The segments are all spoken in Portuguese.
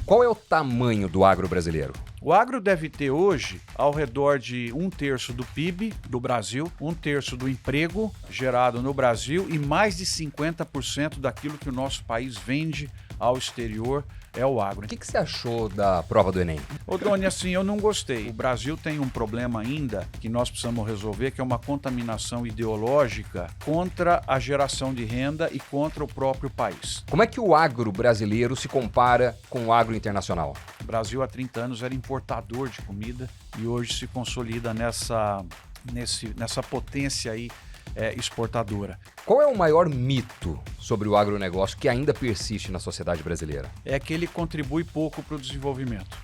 Qual é o tamanho do agro brasileiro? O agro deve ter hoje ao redor de 1/3 do PIB do Brasil, 1/3 do emprego gerado no Brasil e mais de 50% daquilo que o nosso país vende ao exterior é o agro. O que você achou da prova do Enem? Ô, Doni, assim, eu não gostei. O Brasil tem um problema ainda que nós precisamos resolver, que é uma contaminação ideológica contra a geração de renda e contra o próprio país. Como é que o agro brasileiro se compara com o agro internacional? O Brasil há 30 anos era importador de comida e hoje se consolida nessa potência aí exportadora. Qual é o maior mito sobre o agronegócio que ainda persiste na sociedade brasileira? É que ele contribui pouco para o desenvolvimento.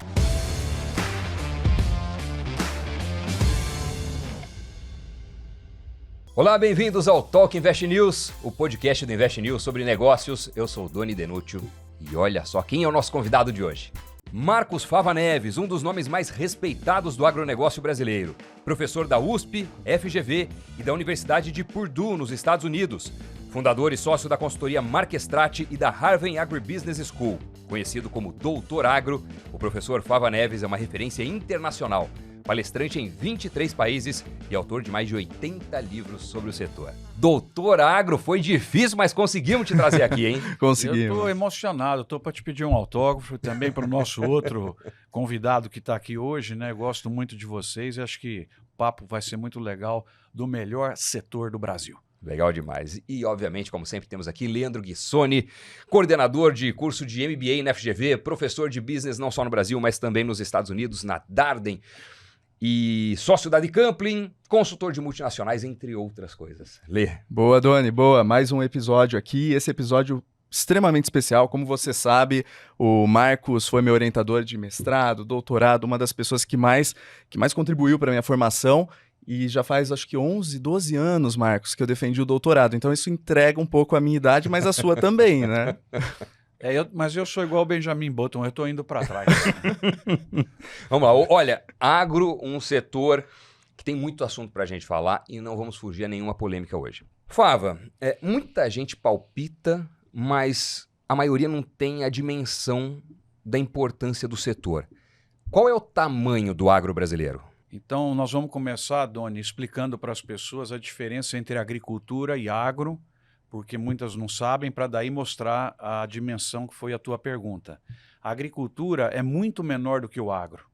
Olá, bem-vindos ao Talk Invest News, o podcast do Invest News sobre negócios. Eu sou o Doni Denútil e olha só quem é o nosso convidado de hoje. Marcos Fava Neves, um dos nomes mais respeitados do agronegócio brasileiro. Professor da USP, FGV e da Universidade de Purdue, nos Estados Unidos. Fundador e sócio da consultoria Marquestrate e da Harvard Agribusiness School. Conhecido como Doutor Agro, o professor Fava Neves é uma referência internacional. Palestrante em 23 países e autor de mais de 80 livros sobre o setor. Doutor Agro, foi difícil, mas conseguimos te trazer aqui, hein? Conseguimos. Eu estou emocionado, estou para te pedir um autógrafo também para o nosso outro convidado que está aqui hoje, né? Gosto muito de vocês e acho que o papo vai ser muito legal do melhor setor do Brasil. Legal demais. E, obviamente, como sempre, temos aqui Leandro Guissoni, coordenador de curso de MBA na FGV, professor de business não só no Brasil, mas também nos Estados Unidos, na Darden, e sócio da Decoupling, consultor de multinacionais, entre outras coisas. Lê. Boa, Doni, boa. Mais um episódio aqui. Esse episódio extremamente especial. Como você sabe, o Marcos foi meu orientador de mestrado, doutorado, uma das pessoas que mais contribuiu para a minha formação. E já faz, acho que 11, 12 anos, Marcos, que eu defendi o doutorado. Então isso entrega um pouco a minha idade, mas a sua também, né? Mas eu sou igual o Benjamin Button, eu estou indo para trás. Vamos lá. Olha, agro, um setor que tem muito assunto para a gente falar e não vamos fugir a nenhuma polêmica hoje. Fava, muita gente palpita, mas a maioria não tem a dimensão da importância do setor. Qual é o tamanho do agro brasileiro? Então, nós vamos começar, Doni, explicando para as pessoas a diferença entre agricultura e agro, porque muitas não sabem, para daí mostrar a dimensão que foi a tua pergunta. A agricultura é muito menor do que o agro,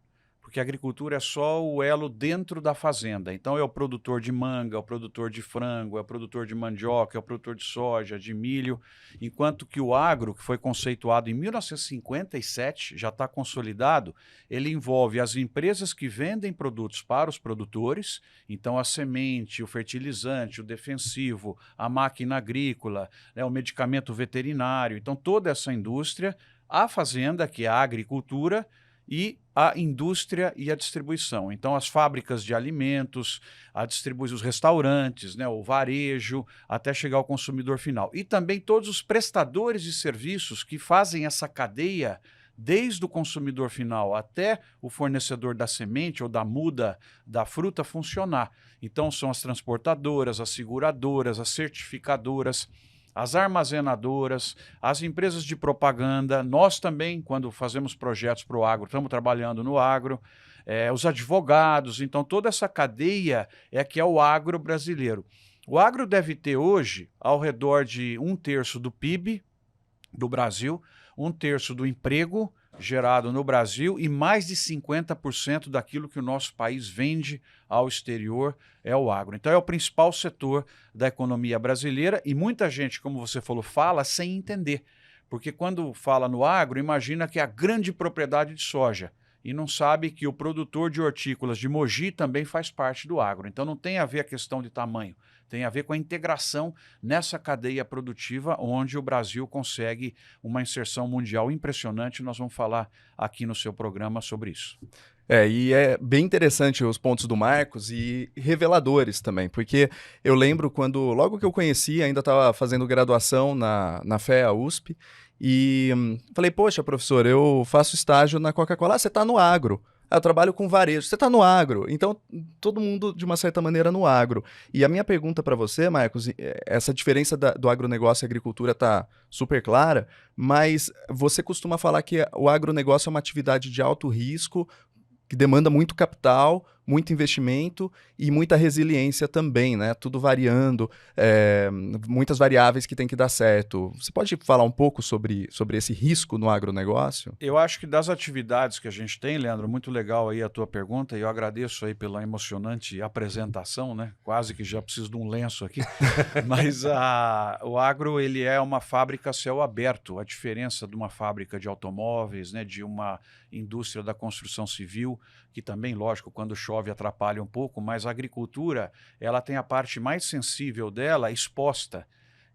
porque a agricultura é só o elo dentro da fazenda. Então é o produtor de manga, é o produtor de frango, é o produtor de mandioca, é o produtor de soja, de milho, enquanto que o agro, que foi conceituado em 1957, já está consolidado, ele envolve as empresas que vendem produtos para os produtores, então a semente, o fertilizante, o defensivo, a máquina agrícola, o medicamento veterinário, então toda essa indústria, a fazenda, que é a agricultura, e a indústria e a distribuição. Então, as fábricas de alimentos, os restaurantes, né, o varejo, até chegar ao consumidor final. E também todos os prestadores de serviços que fazem essa cadeia desde o consumidor final até o fornecedor da semente ou da muda da fruta funcionar. Então, são as transportadoras, as seguradoras, as certificadoras, as armazenadoras, as empresas de propaganda, nós também, quando fazemos projetos para o agro, estamos trabalhando no agro, os advogados, então toda essa cadeia que é o agro brasileiro. O agro deve ter hoje ao redor de 1/3 do PIB do Brasil, 1/3 do emprego gerado no Brasil e mais de 50% daquilo que o nosso país vende ao exterior é o agro. Então é o principal setor da economia brasileira e muita gente, como você falou, fala sem entender. Porque quando fala no agro, imagina que é a grande propriedade de soja e não sabe que o produtor de hortícolas de Mogi também faz parte do agro. Então não tem a ver a questão de tamanho, tem a ver com a integração nessa cadeia produtiva onde o Brasil consegue uma inserção mundial impressionante. Nós vamos falar aqui no seu programa sobre isso. E é bem interessante os pontos do Marcos e reveladores também, porque eu lembro quando, logo que eu conheci, ainda estava fazendo graduação na FEA USP, e falei, poxa, professor, eu faço estágio na Coca-Cola, você está no agro. Eu trabalho com varejo. Você está no agro, então todo mundo, de uma certa maneira, no agro. E a minha pergunta para você, Marcos, essa diferença do agronegócio e agricultura está super clara, mas você costuma falar que o agronegócio é uma atividade de alto risco, que demanda muito capital, muito investimento e muita resiliência também, né? Tudo variando, muitas variáveis que tem que dar certo. Você pode falar um pouco sobre esse risco no agronegócio? Eu acho que das atividades que a gente tem, Leandro, muito legal aí a tua pergunta, e eu agradeço aí pela emocionante apresentação, né? Quase que já preciso de um lenço aqui. Mas o agro, ele é uma fábrica a céu aberto. A diferença de uma fábrica de automóveis, né? De uma indústria da construção civil, que também, lógico, quando chove atrapalha um pouco, mas a agricultura, ela tem a parte mais sensível dela exposta.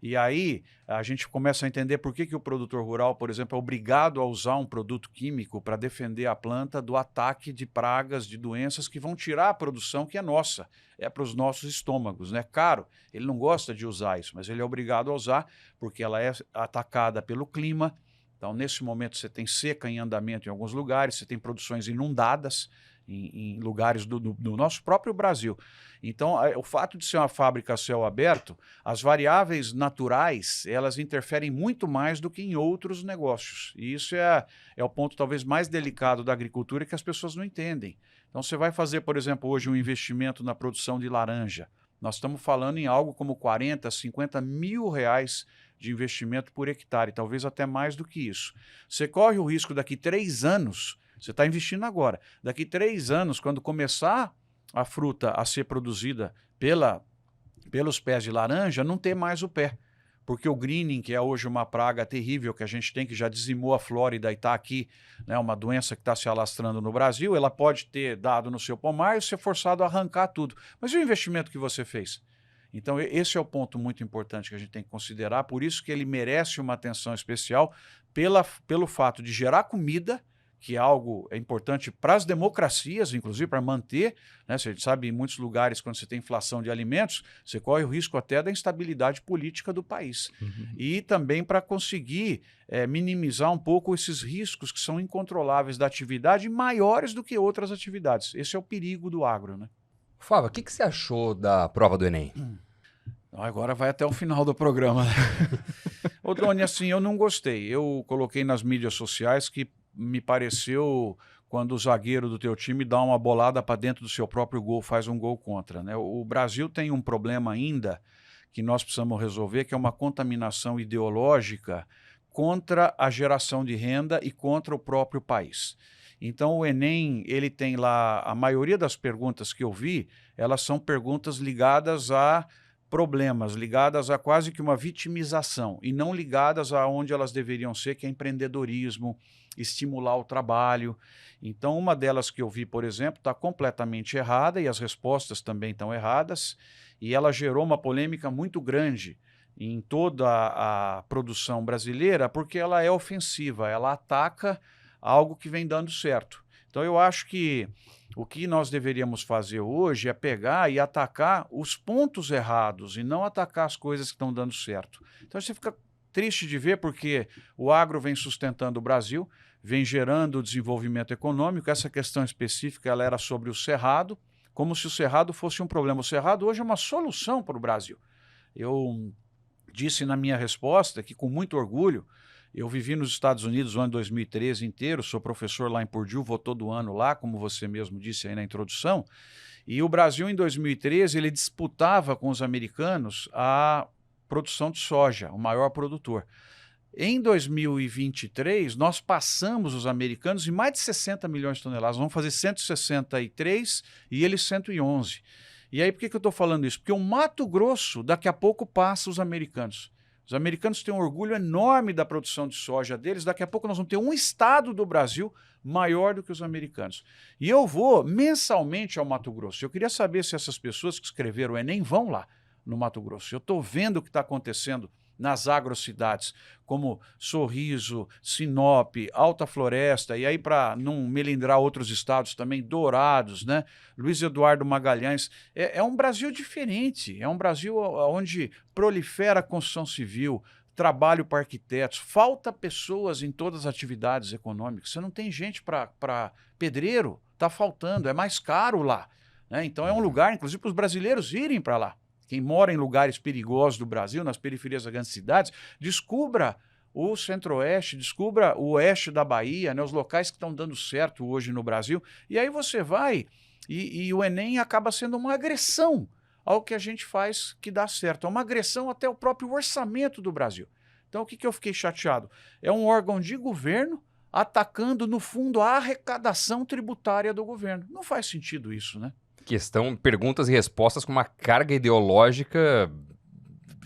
E aí a gente começa a entender por que o produtor rural, por exemplo, é obrigado a usar um produto químico para defender a planta do ataque de pragas, de doenças que vão tirar a produção que é nossa, é para os nossos estômagos, né? Caro, ele não gosta de usar isso, mas ele é obrigado a usar porque ela é atacada pelo clima. Então, nesse momento, você tem seca em andamento em alguns lugares, você tem produções inundadas em lugares do nosso próprio Brasil. Então, o fato de ser uma fábrica a céu aberto, as variáveis naturais, elas interferem muito mais do que em outros negócios. E isso é o ponto talvez mais delicado da agricultura que as pessoas não entendem. Então, você vai fazer, por exemplo, hoje um investimento na produção de laranja. Nós estamos falando em algo como 40, 50 mil reais de investimento por hectare, talvez até mais do que isso. Você corre o risco daqui 3 anos, você está investindo agora, daqui 3 anos, quando começar a fruta a ser produzida pelos pés de laranja, não ter mais o pé. Porque o greening, que é hoje uma praga terrível que a gente tem, que já dizimou a Flórida e está aqui, né, uma doença que está se alastrando no Brasil, ela pode ter dado no seu pomar e ser forçado a arrancar tudo. Mas e o investimento que você fez? Então, esse é o ponto muito importante que a gente tem que considerar, por isso que ele merece uma atenção especial pelo fato de gerar comida, que é algo importante para as democracias, inclusive para manter, né? Você sabe, em muitos lugares, quando você tem inflação de alimentos, você corre o risco até da instabilidade política do país. Uhum. E também para conseguir minimizar um pouco esses riscos que são incontroláveis da atividade, maiores do que outras atividades. Esse é o perigo do agro, né? Fábio, o que você achou da prova do Enem? Agora vai até o final do programa. Ô, Doni, assim, eu não gostei. Eu coloquei nas mídias sociais que me pareceu quando o zagueiro do teu time dá uma bolada para dentro do seu próprio gol, faz um gol contra, né? O Brasil tem um problema ainda que nós precisamos resolver, que é uma contaminação ideológica contra a geração de renda e contra o próprio país. Então, o Enem, ele tem lá, a maioria das perguntas que eu vi, elas são perguntas ligadas a problemas, ligadas a quase que uma vitimização, e não ligadas a onde elas deveriam ser, que é empreendedorismo, estimular o trabalho. Então, uma delas que eu vi, por exemplo, está completamente errada, e as respostas também estão erradas, e ela gerou uma polêmica muito grande em toda a produção brasileira, porque ela é ofensiva, ela ataca algo que vem dando certo. Então, eu acho que o que nós deveríamos fazer hoje é pegar e atacar os pontos errados e não atacar as coisas que estão dando certo. Então, você fica triste de ver porque o agro vem sustentando o Brasil, vem gerando desenvolvimento econômico. Essa questão específica ela era sobre o Cerrado, como se o Cerrado fosse um problema. O Cerrado hoje é uma solução para o Brasil. Eu disse na minha resposta que, com muito orgulho, eu vivi nos Estados Unidos o ano 2013 inteiro, sou professor lá em Purdue, vou todo ano lá, como você mesmo disse aí na introdução, e o Brasil em 2013 ele disputava com os americanos a produção de soja, o maior produtor. Em 2023, nós passamos os americanos em mais de 60 milhões de toneladas, vamos fazer 163 e eles 111. E aí por que eu estou falando isso? Porque o Mato Grosso daqui a pouco passa os americanos. Os americanos têm um orgulho enorme da produção de soja deles. Daqui a pouco nós vamos ter um estado do Brasil maior do que os americanos. E eu vou mensalmente ao Mato Grosso. Eu queria saber se essas pessoas que escreveram o Enem vão lá no Mato Grosso. Eu estou vendo o que está acontecendo nas agrocidades, como Sorriso, Sinop, Alta Floresta, e aí para não melindrar outros estados também, Dourados, né? Luiz Eduardo Magalhães. É um Brasil diferente, é um Brasil onde prolifera a construção civil, trabalho para arquitetos, falta pessoas em todas as atividades econômicas. Você não tem gente para pedreiro, está faltando, é mais caro lá, né? Então é um lugar, inclusive, para os brasileiros irem para lá. Quem mora em lugares perigosos do Brasil, nas periferias das grandes cidades, descubra o Centro-Oeste, descubra o Oeste da Bahia, né, os locais que estão dando certo hoje no Brasil. E aí você vai e o Enem acaba sendo uma agressão ao que a gente faz que dá certo. É uma agressão até ao próprio orçamento do Brasil. Então, o que eu fiquei chateado? É um órgão de governo atacando, no fundo, a arrecadação tributária do governo. Não faz sentido isso, né? Questão, perguntas e respostas com uma carga ideológica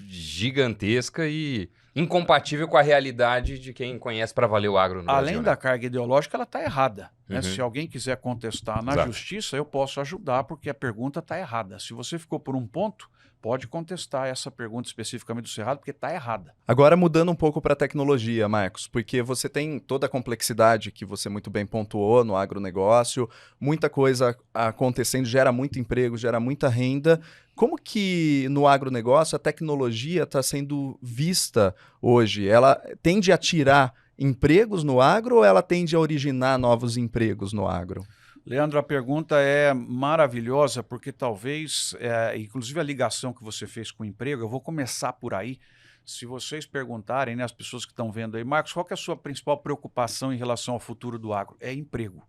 gigantesca e incompatível com a realidade de quem conhece para valer o agro no Brasil. Além da carga ideológica, ela está errada. Né? Se alguém quiser contestar na Exato. justiça, eu posso ajudar, porque a pergunta está errada. Se você ficou por um ponto, pode contestar essa pergunta especificamente do Cerrado, porque está errada. Agora mudando um pouco para a tecnologia, Marcos, porque você tem toda a complexidade que você muito bem pontuou no agronegócio, muita coisa acontecendo, gera muito emprego, gera muita renda. Como que no agronegócio a tecnologia está sendo vista hoje? Ela tende a tirar empregos no agro ou ela tende a originar novos empregos no agro? Leandro, a pergunta é maravilhosa, porque talvez, inclusive a ligação que você fez com o emprego, eu vou começar por aí. Se vocês perguntarem, né, as pessoas que estão vendo aí, Marcos, qual que é a sua principal preocupação em relação ao futuro do agro? É emprego,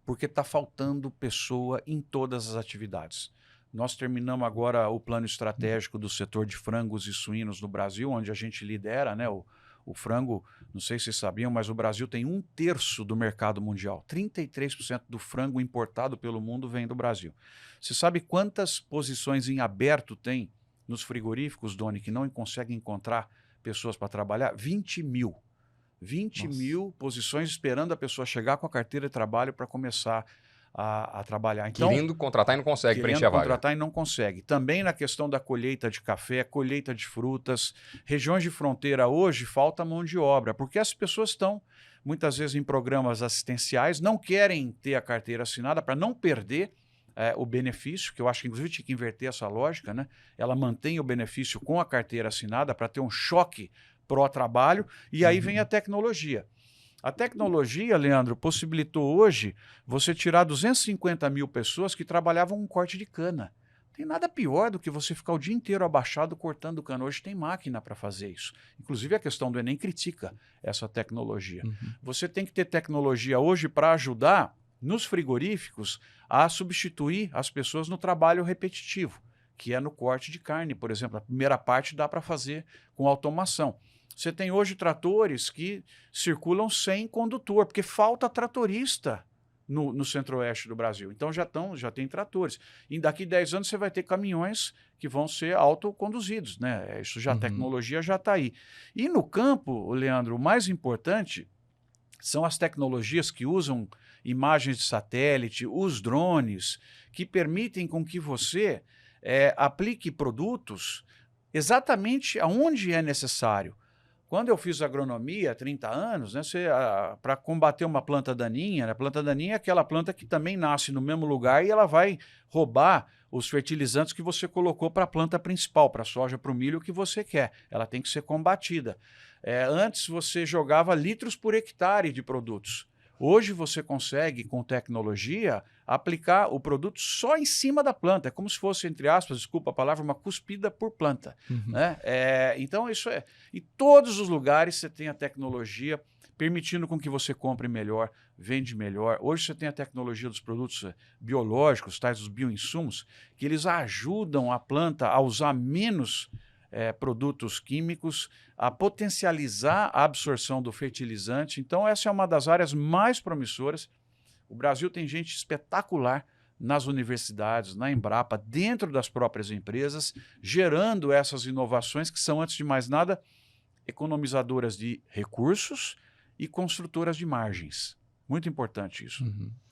porque está faltando pessoa em todas as atividades. Nós terminamos agora o plano estratégico do setor de frangos e suínos no Brasil, onde a gente lidera, né, o frango. Não sei se vocês sabiam, mas o Brasil tem 1/3 do mercado mundial. 33% do frango importado pelo mundo vem do Brasil. Você sabe quantas posições em aberto tem nos frigoríficos, Doni, que não conseguem encontrar pessoas para trabalhar? 20 mil. 20 mil posições esperando a pessoa chegar com a carteira de trabalho para começar a trabalhar. Então, querendo contratar e não consegue preencher a vaga. Contratar e não consegue. Também na questão da colheita de café, colheita de frutas, regiões de fronteira hoje falta mão de obra, porque as pessoas estão muitas vezes em programas assistenciais, não querem ter a carteira assinada para não perder o benefício, que eu acho que inclusive tinha que inverter essa lógica, né? Ela mantém o benefício com a carteira assinada para ter um choque pró-trabalho, e aí vem a tecnologia. A tecnologia, Leandro, possibilitou hoje você tirar 250 mil pessoas que trabalhavam com corte de cana. Tem nada pior do que você ficar o dia inteiro abaixado cortando cana. Hoje tem máquina para fazer isso. Inclusive a questão do Enem critica essa tecnologia. Você tem que ter tecnologia hoje para ajudar nos frigoríficos a substituir as pessoas no trabalho repetitivo, que é no corte de carne, por exemplo. A primeira parte dá para fazer com automação. Você tem hoje tratores que circulam sem condutor, porque falta tratorista no centro-oeste do Brasil. Então já tem tratores. E daqui 10 anos você vai ter caminhões que vão ser autoconduzidos, né? Isso já, a tecnologia já está aí. E no campo, Leandro, o mais importante são as tecnologias que usam imagens de satélite, os drones, que permitem com que você aplique produtos exatamente aonde é necessário. Quando eu fiz agronomia há 30 anos, né, para combater uma planta daninha, né, a planta daninha é aquela planta que também nasce no mesmo lugar e ela vai roubar os fertilizantes que você colocou para a planta principal, para a soja, para o milho que você quer. Ela tem que ser combatida. Antes você jogava litros por hectare de produtos. Hoje você consegue, com tecnologia, aplicar o produto só em cima da planta. É como se fosse, entre aspas, desculpa a palavra, uma cuspida por planta. Né? Então, isso é... Em todos os lugares você tem a tecnologia permitindo com que você compre melhor, vende melhor. Hoje você tem a tecnologia dos produtos biológicos, tais dos bioinsumos, que eles ajudam a planta a usar menos produtos químicos, a potencializar a absorção do fertilizante. Então, essa é uma das áreas mais promissoras. O Brasil tem gente espetacular nas universidades, na Embrapa, dentro das próprias empresas, gerando essas inovações que são, antes de mais nada, economizadoras de recursos e construtoras de margens. Muito importante isso.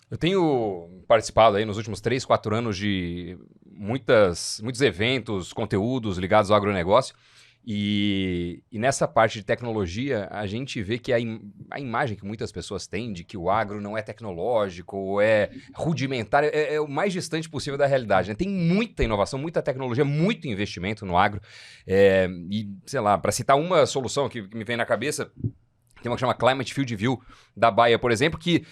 Eu tenho participado aí nos últimos 3, 4 anos de muitos eventos, conteúdos ligados ao agronegócio, E nessa parte de tecnologia, a gente vê que a imagem que muitas pessoas têm de que o agro não é tecnológico, ou é rudimentar, é o mais distante possível da realidade, né? Tem muita inovação, muita tecnologia, muito investimento no agro. E, sei lá, para citar uma solução que me vem na cabeça, tem uma que chama Climate Field View, da Bayer, por exemplo, que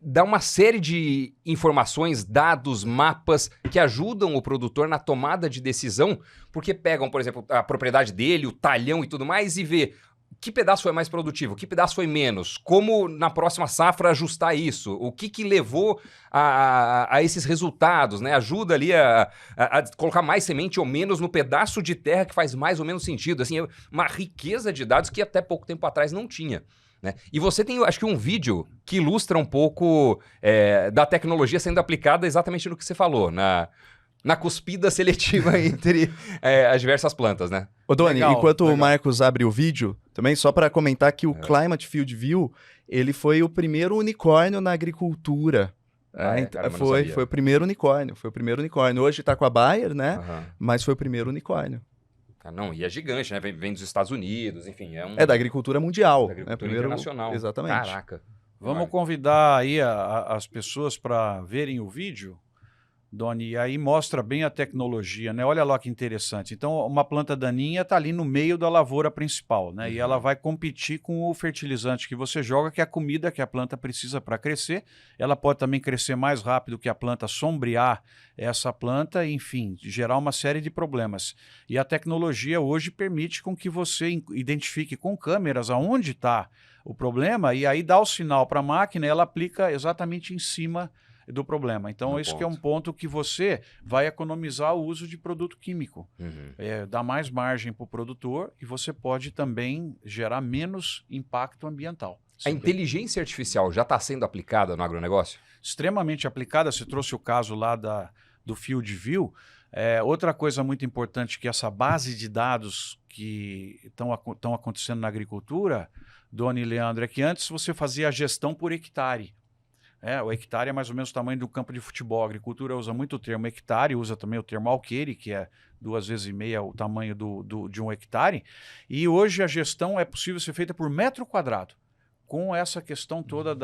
dá uma série de informações, dados, mapas que ajudam o produtor na tomada de decisão, porque pegam, por exemplo, a propriedade dele, o talhão e tudo mais, e vê que pedaço foi mais produtivo, que pedaço foi menos, como na próxima safra ajustar isso, o que levou a esses resultados, né? Ajuda ali a colocar mais semente ou menos no pedaço de terra que faz mais ou menos sentido. Assim, é uma riqueza de dados que até pouco tempo atrás não tinha. Né? E você tem, acho que, um vídeo que ilustra um pouco da tecnologia sendo aplicada exatamente no que você falou, na cuspida seletiva entre as diversas plantas, né? Ô, Doni, Legal, enquanto legal. o Marcos abre o vídeo, também só para comentar que o Climate Field View, ele foi o primeiro unicórnio na agricultura. Caramba, não foi sabia. o primeiro unicórnio, Hoje está com a Bayer, né? Aham. Mas foi o primeiro unicórnio. Não, e é gigante, né? Vem dos Estados Unidos, enfim. É da agricultura mundial. da agricultura Primeiro, internacional. Exatamente. Caraca. Vamos Olha. convidar aí as pessoas para verem o vídeo, Doni, e aí mostra bem a tecnologia, né? Olha lá que interessante. Então, uma planta daninha está ali no meio da lavoura principal, né? E ela vai competir com o fertilizante que você joga, que é a comida que a planta precisa para crescer. Ela pode também crescer mais rápido que a planta, sombrear essa planta, enfim, gerar uma série de problemas. E a tecnologia hoje permite com que você identifique com câmeras aonde está o problema e aí dá o sinal para a máquina e ela aplica exatamente em cima do problema. Então, esse que é um ponto que você vai economizar o uso de produto químico. Dá mais margem para o produtor e você pode também gerar menos impacto ambiental. A inteligência artificial já está sendo aplicada no agronegócio? Extremamente aplicada. Você trouxe o caso lá do Field View. Outra coisa muito importante que essa base de dados que estão acontecendo na agricultura, Doni e Leandro, é que antes você fazia a gestão por hectare. O hectare é mais ou menos o tamanho do campo de futebol. A agricultura usa muito o termo hectare, usa também o termo alqueire, que é 2,5 vezes o tamanho de um hectare. E hoje a gestão é possível ser feita por metro quadrado, com essa questão toda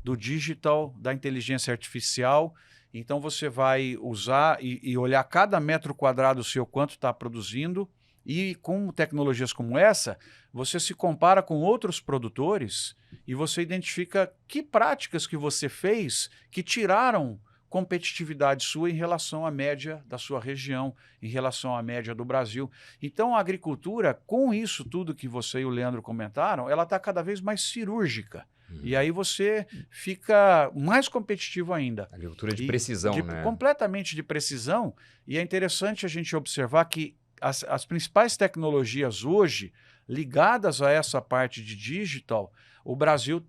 do digital, da inteligência artificial. Então você vai usar e olhar cada metro quadrado seu quanto está produzindo. E com tecnologias como essa, você se compara com outros produtores e você identifica que práticas que você fez que tiraram competitividade sua em relação à média da sua região, em relação à média do Brasil. Então, a agricultura, com isso tudo que você e o Leandro comentaram, ela está cada vez mais cirúrgica. E aí você fica mais competitivo ainda. Agricultura de precisão, né? Completamente de precisão. E é interessante a gente observar que as principais tecnologias hoje, ligadas a essa parte de digital, o Brasil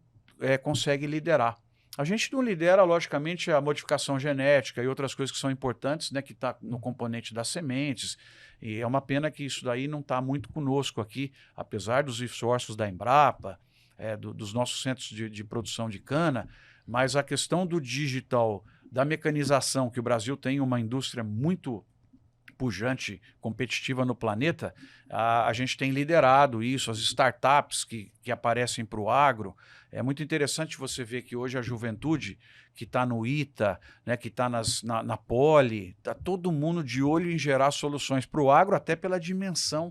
consegue liderar. A gente não lidera, logicamente, a modificação genética e outras coisas que são importantes, né, que está no componente das sementes. E é uma pena que isso daí não está muito conosco aqui, apesar dos esforços da Embrapa, dos nossos centros de produção de cana, mas a questão do digital, da mecanização, que o Brasil tem uma indústria muito pujante, competitiva no planeta, a gente tem liderado isso, as startups que aparecem para o agro. É muito interessante você ver que hoje a juventude que está no ITA, né, que está na Poli, está todo mundo de olho em gerar soluções para o agro, até pela dimensão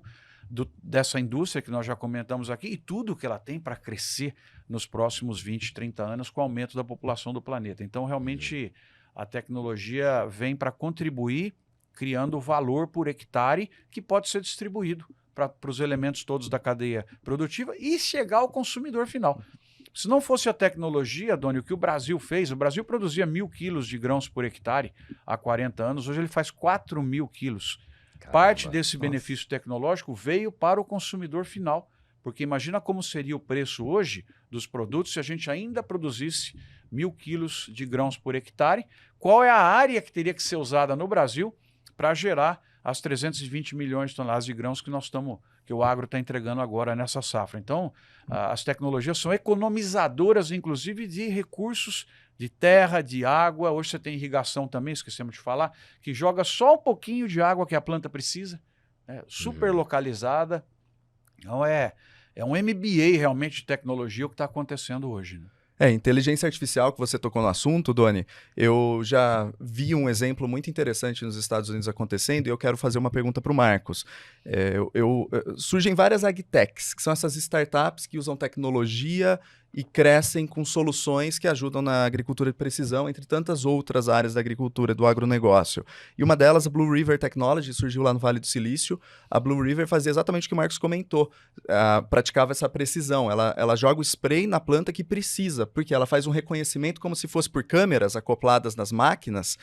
dessa indústria que nós já comentamos aqui e tudo que ela tem para crescer nos próximos 20, 30 anos com o aumento da população do planeta. Então, realmente, a tecnologia vem para contribuir criando valor por hectare que pode ser distribuído para os elementos todos da cadeia produtiva e chegar ao consumidor final. Se não fosse a tecnologia, Doni, o que o Brasil fez, o Brasil produzia 1.000 quilos de grãos por hectare há 40 anos, hoje ele faz 4.000 quilos. Caramba, parte desse benefício tecnológico veio para o consumidor final, porque imagina como seria o preço hoje dos produtos se a gente ainda produzisse 1.000 quilos de grãos por hectare. Qual é a área que teria que ser usada no Brasil para gerar as 320 milhões de toneladas de grãos que o agro está entregando agora nessa safra. Então, as tecnologias são economizadoras, inclusive, de recursos de terra, de água. Hoje você tem irrigação também, esquecemos de falar, que joga só um pouquinho de água que a planta precisa. super localizada. Então é um MBA realmente de tecnologia o que está acontecendo hoje, né? Inteligência artificial, que você tocou no assunto, Doni, eu já vi um exemplo muito interessante nos Estados Unidos acontecendo e eu quero fazer uma pergunta para o Marcos. Surgem várias agtechs, que são essas startups que usam tecnologia e crescem com soluções que ajudam na agricultura de precisão, entre tantas outras áreas da agricultura, do agronegócio. E uma delas, a Blue River Technology, surgiu lá no Vale do Silício. A Blue River fazia exatamente o que o Marcos comentou, praticava essa precisão. Ela joga o spray na planta que precisa, porque ela faz um reconhecimento como se fosse por câmeras acopladas nas máquinas,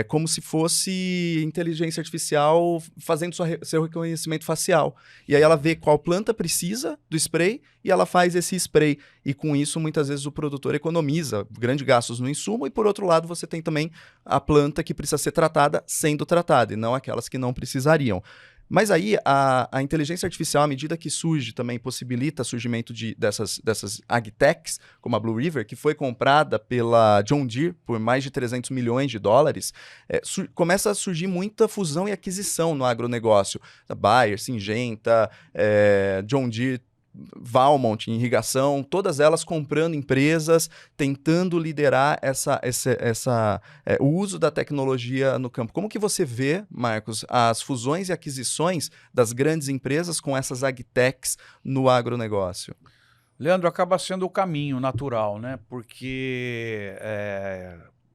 como se fosse inteligência artificial fazendo seu reconhecimento facial. E aí ela vê qual planta precisa do spray e ela faz esse spray. E com isso, muitas vezes, o produtor economiza grandes gastos no insumo e, por outro lado, você tem também a planta que precisa ser tratada sendo tratada, e não aquelas que não precisariam. Mas aí, a inteligência artificial, à medida que surge, também possibilita o surgimento dessas agtechs, como a Blue River, que foi comprada pela John Deere por mais de 300 milhões de dólares, começa a surgir muita fusão e aquisição no agronegócio. A Bayer, Syngenta, John Deere, Valmont em irrigação, todas elas comprando empresas, tentando liderar o uso da tecnologia no campo. Como que você vê, Marcos, as fusões e aquisições das grandes empresas com essas agtechs no agronegócio? Leandro, acaba sendo o caminho natural, né? Porque,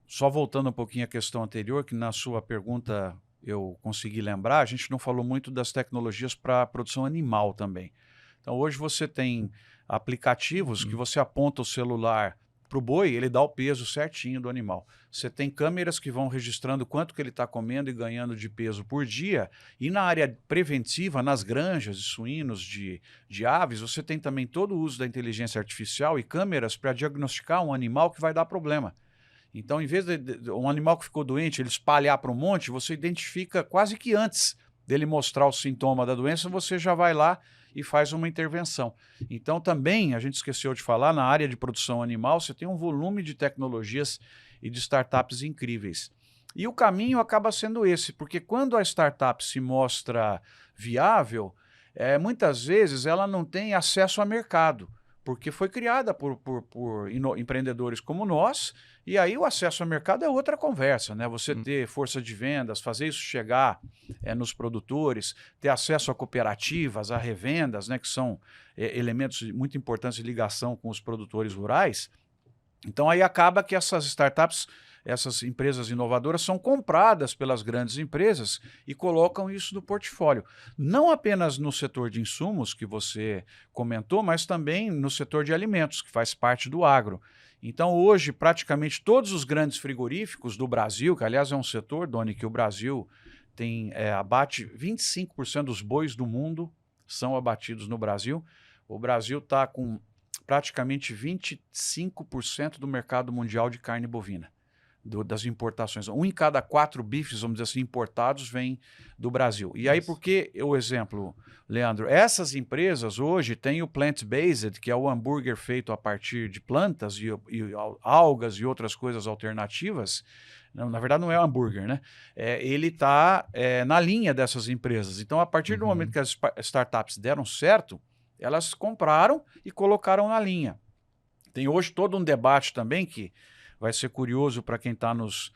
só voltando um pouquinho à questão anterior, que na sua pergunta eu consegui lembrar, a gente não falou muito das tecnologias para a produção animal também. Então, hoje você tem aplicativos que você aponta o celular para o boi, ele dá o peso certinho do animal. Você tem câmeras que vão registrando quanto que ele está comendo e ganhando de peso por dia. E na área preventiva, nas granjas de suínos, de aves, você tem também todo o uso da inteligência artificial e câmeras para diagnosticar um animal que vai dar problema. Então, em vez de um animal que ficou doente, ele espalhar para um monte, você identifica quase que antes dele mostrar o sintoma da doença, você já vai lá e faz uma intervenção. Então, também, a gente esqueceu de falar, na área de produção animal, você tem um volume de tecnologias e de startups incríveis. E o caminho acaba sendo esse, porque quando a startup se mostra viável, muitas vezes ela não tem acesso a mercado, porque foi criada por empreendedores como nós, e aí o acesso ao mercado é outra conversa, né? Você ter força de vendas, fazer isso chegar nos produtores, ter acesso a cooperativas, a revendas, né? Que são elementos muito importantes de ligação com os produtores rurais. Então aí acaba que essas startups, essas empresas inovadoras são compradas pelas grandes empresas e colocam isso no portfólio. Não apenas no setor de insumos, que você comentou, mas também no setor de alimentos, que faz parte do agro. Então, hoje, praticamente todos os grandes frigoríficos do Brasil, que aliás é um setor, Doni, que o Brasil abate 25% dos bois do mundo são abatidos no Brasil. O Brasil está com praticamente 25% do mercado mundial de carne bovina. Das importações. 1 em cada 4 bifes, vamos dizer assim, importados vem do Brasil. E aí, por que o exemplo, Leandro? Essas empresas hoje têm o plant-based, que é o hambúrguer feito a partir de plantas e algas e outras coisas alternativas. Não, na verdade, não é hambúrguer, né? Ele está na linha dessas empresas. Então, a partir do momento que as startups deram certo, elas compraram e colocaram na linha. Tem hoje todo um debate também que vai ser curioso para quem está nos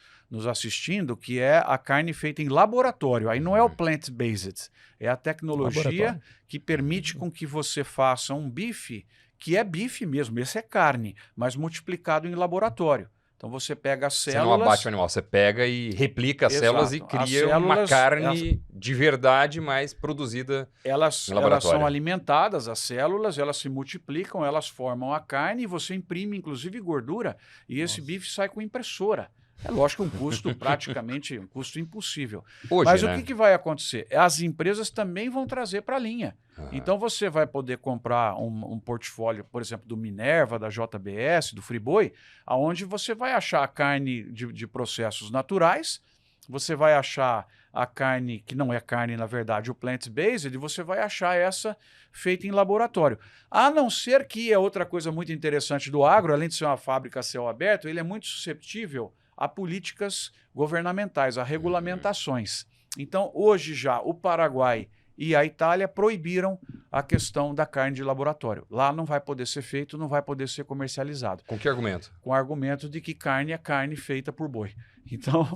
assistindo, que é a carne feita em laboratório. Aí não é o plant-based, é a tecnologia que permite com que você faça um bife, que é bife mesmo, esse é carne, mas multiplicado em laboratório. Então você pega as células... Você não abate o animal, você pega e replica as células e cria uma carne de verdade, mas produzida em laboratório. Elas são alimentadas, as células, elas se multiplicam, elas formam a carne e você imprime, inclusive, gordura. E esse bife sai com impressora. É lógico, um custo praticamente, um custo impossível. Hoje, mas né? O que vai acontecer? As empresas também vão trazer para a linha. Então você vai poder comprar um portfólio, por exemplo, do Minerva, da JBS, do Friboi, onde você vai achar a carne de processos naturais, você vai achar a carne, que não é carne, na verdade, o plant-based, e você vai achar essa feita em laboratório. A não ser que é outra coisa muito interessante do agro, além de ser uma fábrica a céu aberto, ele é muito susceptível a políticas governamentais, a regulamentações. Então, hoje já, o Paraguai e a Itália proibiram a questão da carne de laboratório. Lá não vai poder ser feito, não vai poder ser comercializado. Com que argumento? Com o argumento de que carne é carne feita por boi. Então,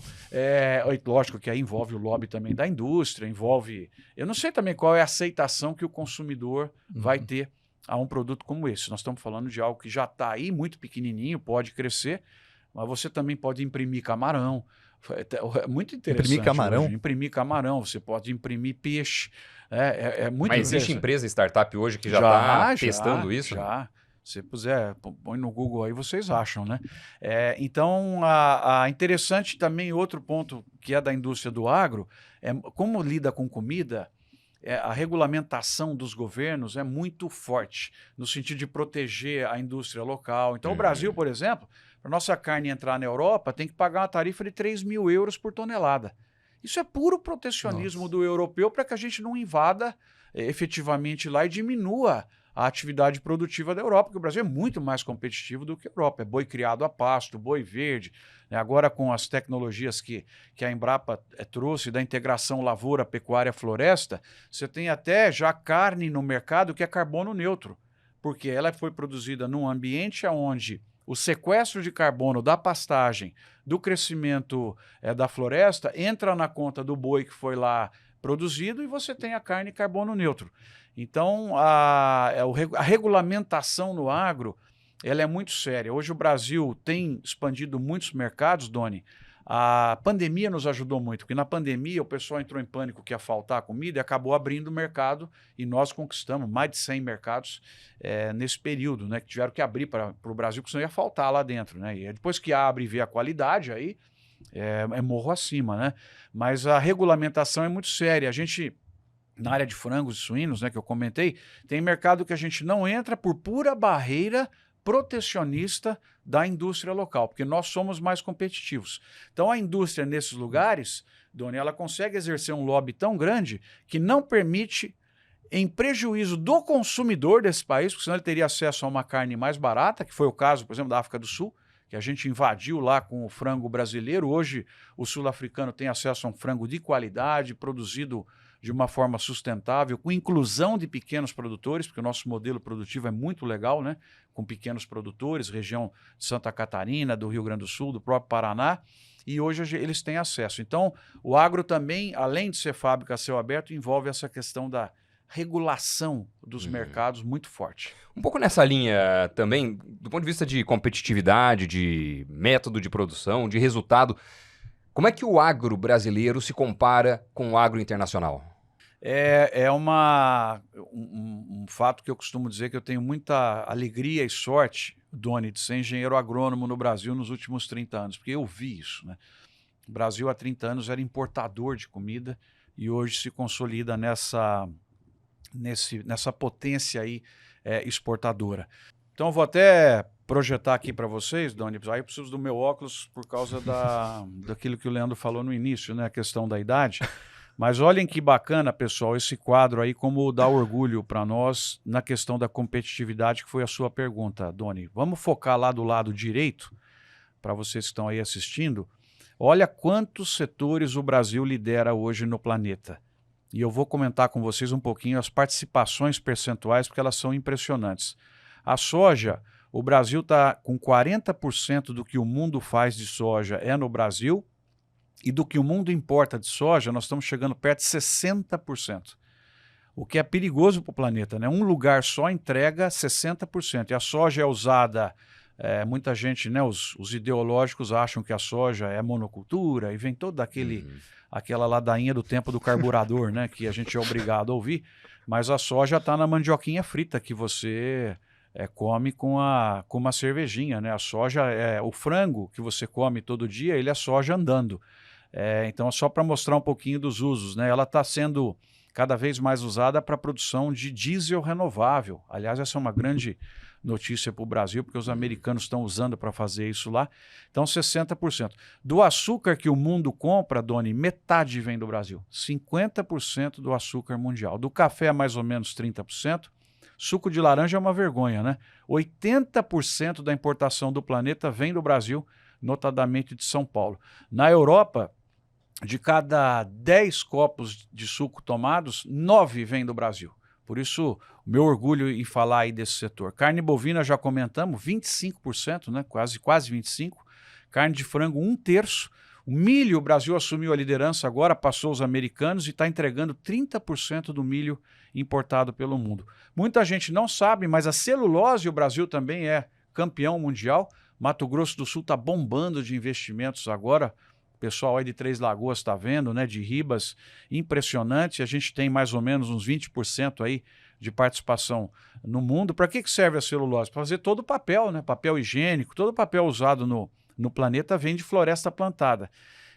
lógico que aí envolve o lobby também da indústria, envolve... Eu não sei também qual é a aceitação que o consumidor vai ter a um produto como esse. Nós estamos falando de algo que já está aí, muito pequenininho, pode crescer, mas você também pode imprimir camarão. É muito interessante. Imprimir camarão? Hoje. Imprimir camarão, você pode imprimir peixe. É muito Mas existe empresa startup hoje que já está testando isso? Já. Se puser, põe no Google aí, vocês acham, né? Então, interessante também outro ponto que é da indústria do agro, é como lida com comida. A regulamentação dos governos é muito forte, no sentido de proteger a indústria local. Então, o Brasil, por exemplo, para nossa carne entrar na Europa, tem que pagar uma tarifa de 3 mil euros por tonelada. Isso é puro protecionismo do europeu para que a gente não invada efetivamente lá e diminua a atividade produtiva da Europa, porque o Brasil é muito mais competitivo do que a Europa. É boi criado a pasto, boi verde. Agora, com as tecnologias que a Embrapa trouxe, da integração lavoura, pecuária, floresta, você tem até já carne no mercado que é carbono neutro, porque ela foi produzida num ambiente onde o sequestro de carbono da pastagem, do crescimento da floresta, entra na conta do boi que foi lá produzido e você tem a carne carbono neutro. Então, a regulamentação no agro, ela é muito séria. Hoje o Brasil tem expandido muitos mercados, Doni. A pandemia nos ajudou muito, porque na pandemia o pessoal entrou em pânico que ia faltar comida e acabou abrindo o mercado e nós conquistamos mais de 100 mercados nesse período, né, que tiveram que abrir para o Brasil, porque senão ia faltar lá dentro. Né? E depois que abre e vê a qualidade, aí é morro acima. Né? Mas a regulamentação é muito séria. A gente... Na área de frangos e suínos, né, que eu comentei, tem mercado que a gente não entra por pura barreira protecionista da indústria local, porque nós somos mais competitivos. Então, a indústria nesses lugares, Doni, ela consegue exercer um lobby tão grande que não permite, em prejuízo do consumidor desse país, porque senão ele teria acesso a uma carne mais barata, que foi o caso, por exemplo, da África do Sul, que a gente invadiu lá com o frango brasileiro. Hoje, o sul-africano tem acesso a um frango de qualidade, produzido de uma forma sustentável, com inclusão de pequenos produtores, porque o nosso modelo produtivo é muito legal, né? Com pequenos produtores, região de Santa Catarina, do Rio Grande do Sul, do próprio Paraná, e hoje eles têm acesso. Então, o agro também, além de ser fábrica a céu aberto, envolve essa questão da regulação dos mercados muito forte. Um pouco nessa linha também, do ponto de vista de competitividade, de método de produção, de resultado, como é que o agro brasileiro se compara com o agro internacional? É um fato que eu costumo dizer que eu tenho muita alegria e sorte, Doni, de ser engenheiro agrônomo no Brasil nos últimos 30 anos, porque eu vi isso. Né? O Brasil há 30 anos era importador de comida e hoje se consolida nessa potência aí, exportadora. Então eu vou até projetar aqui para vocês, Doni, aí eu preciso do meu óculos por causa daquilo que o Leandro falou no início, né, a questão da idade. Mas olhem que bacana, pessoal, esse quadro aí, como dá orgulho para nós na questão da competitividade, que foi a sua pergunta, Doni. Vamos focar lá do lado direito, para vocês que estão aí assistindo. Olha quantos setores o Brasil lidera hoje no planeta. E eu vou comentar com vocês um pouquinho as participações percentuais, porque elas são impressionantes. A soja, o Brasil está com 40% do que o mundo faz de soja no Brasil, e do que o mundo importa de soja, nós estamos chegando perto de 60%. O que é perigoso para o planeta, né? Um lugar só entrega 60%. E a soja é usada, muita gente, né, os ideológicos acham que a soja é monocultura, e vem toda aquela ladainha do tempo do carburador, né, que a gente é obrigado a ouvir. Mas a soja está na mandioquinha frita que você come com uma cervejinha, né? A soja, o frango que você come todo dia, ele é soja andando. Então, é só para mostrar um pouquinho dos usos, né? Ela está sendo cada vez mais usada para a produção de diesel renovável. Aliás, essa é uma grande notícia para o Brasil, porque os americanos estão usando para fazer isso lá. Então, 60%. Do açúcar que o mundo compra, Doni, metade vem do Brasil. 50% do açúcar mundial. Do café, mais ou menos 30%. Suco de laranja é uma vergonha, né? 80% da importação do planeta vem do Brasil, notadamente de São Paulo. Na Europa, de cada 10 copos de suco tomados, 9 vêm do Brasil. Por isso, o meu orgulho em falar aí desse setor. Carne bovina, já comentamos, 25%, né? quase 25%. Carne de frango, 1/3. O milho, o Brasil assumiu a liderança agora, passou os americanos e está entregando 30% do milho importado pelo mundo. Muita gente não sabe, mas a celulose, o Brasil também é campeão mundial. Mato Grosso do Sul está bombando de investimentos agora. O pessoal aí de Três Lagoas está vendo, né, de Ribas, impressionante. A gente tem mais ou menos uns 20% aí de participação no mundo. Para que serve a celulose? Para fazer todo o papel, né? Papel higiênico, todo o papel usado no planeta vem de floresta plantada.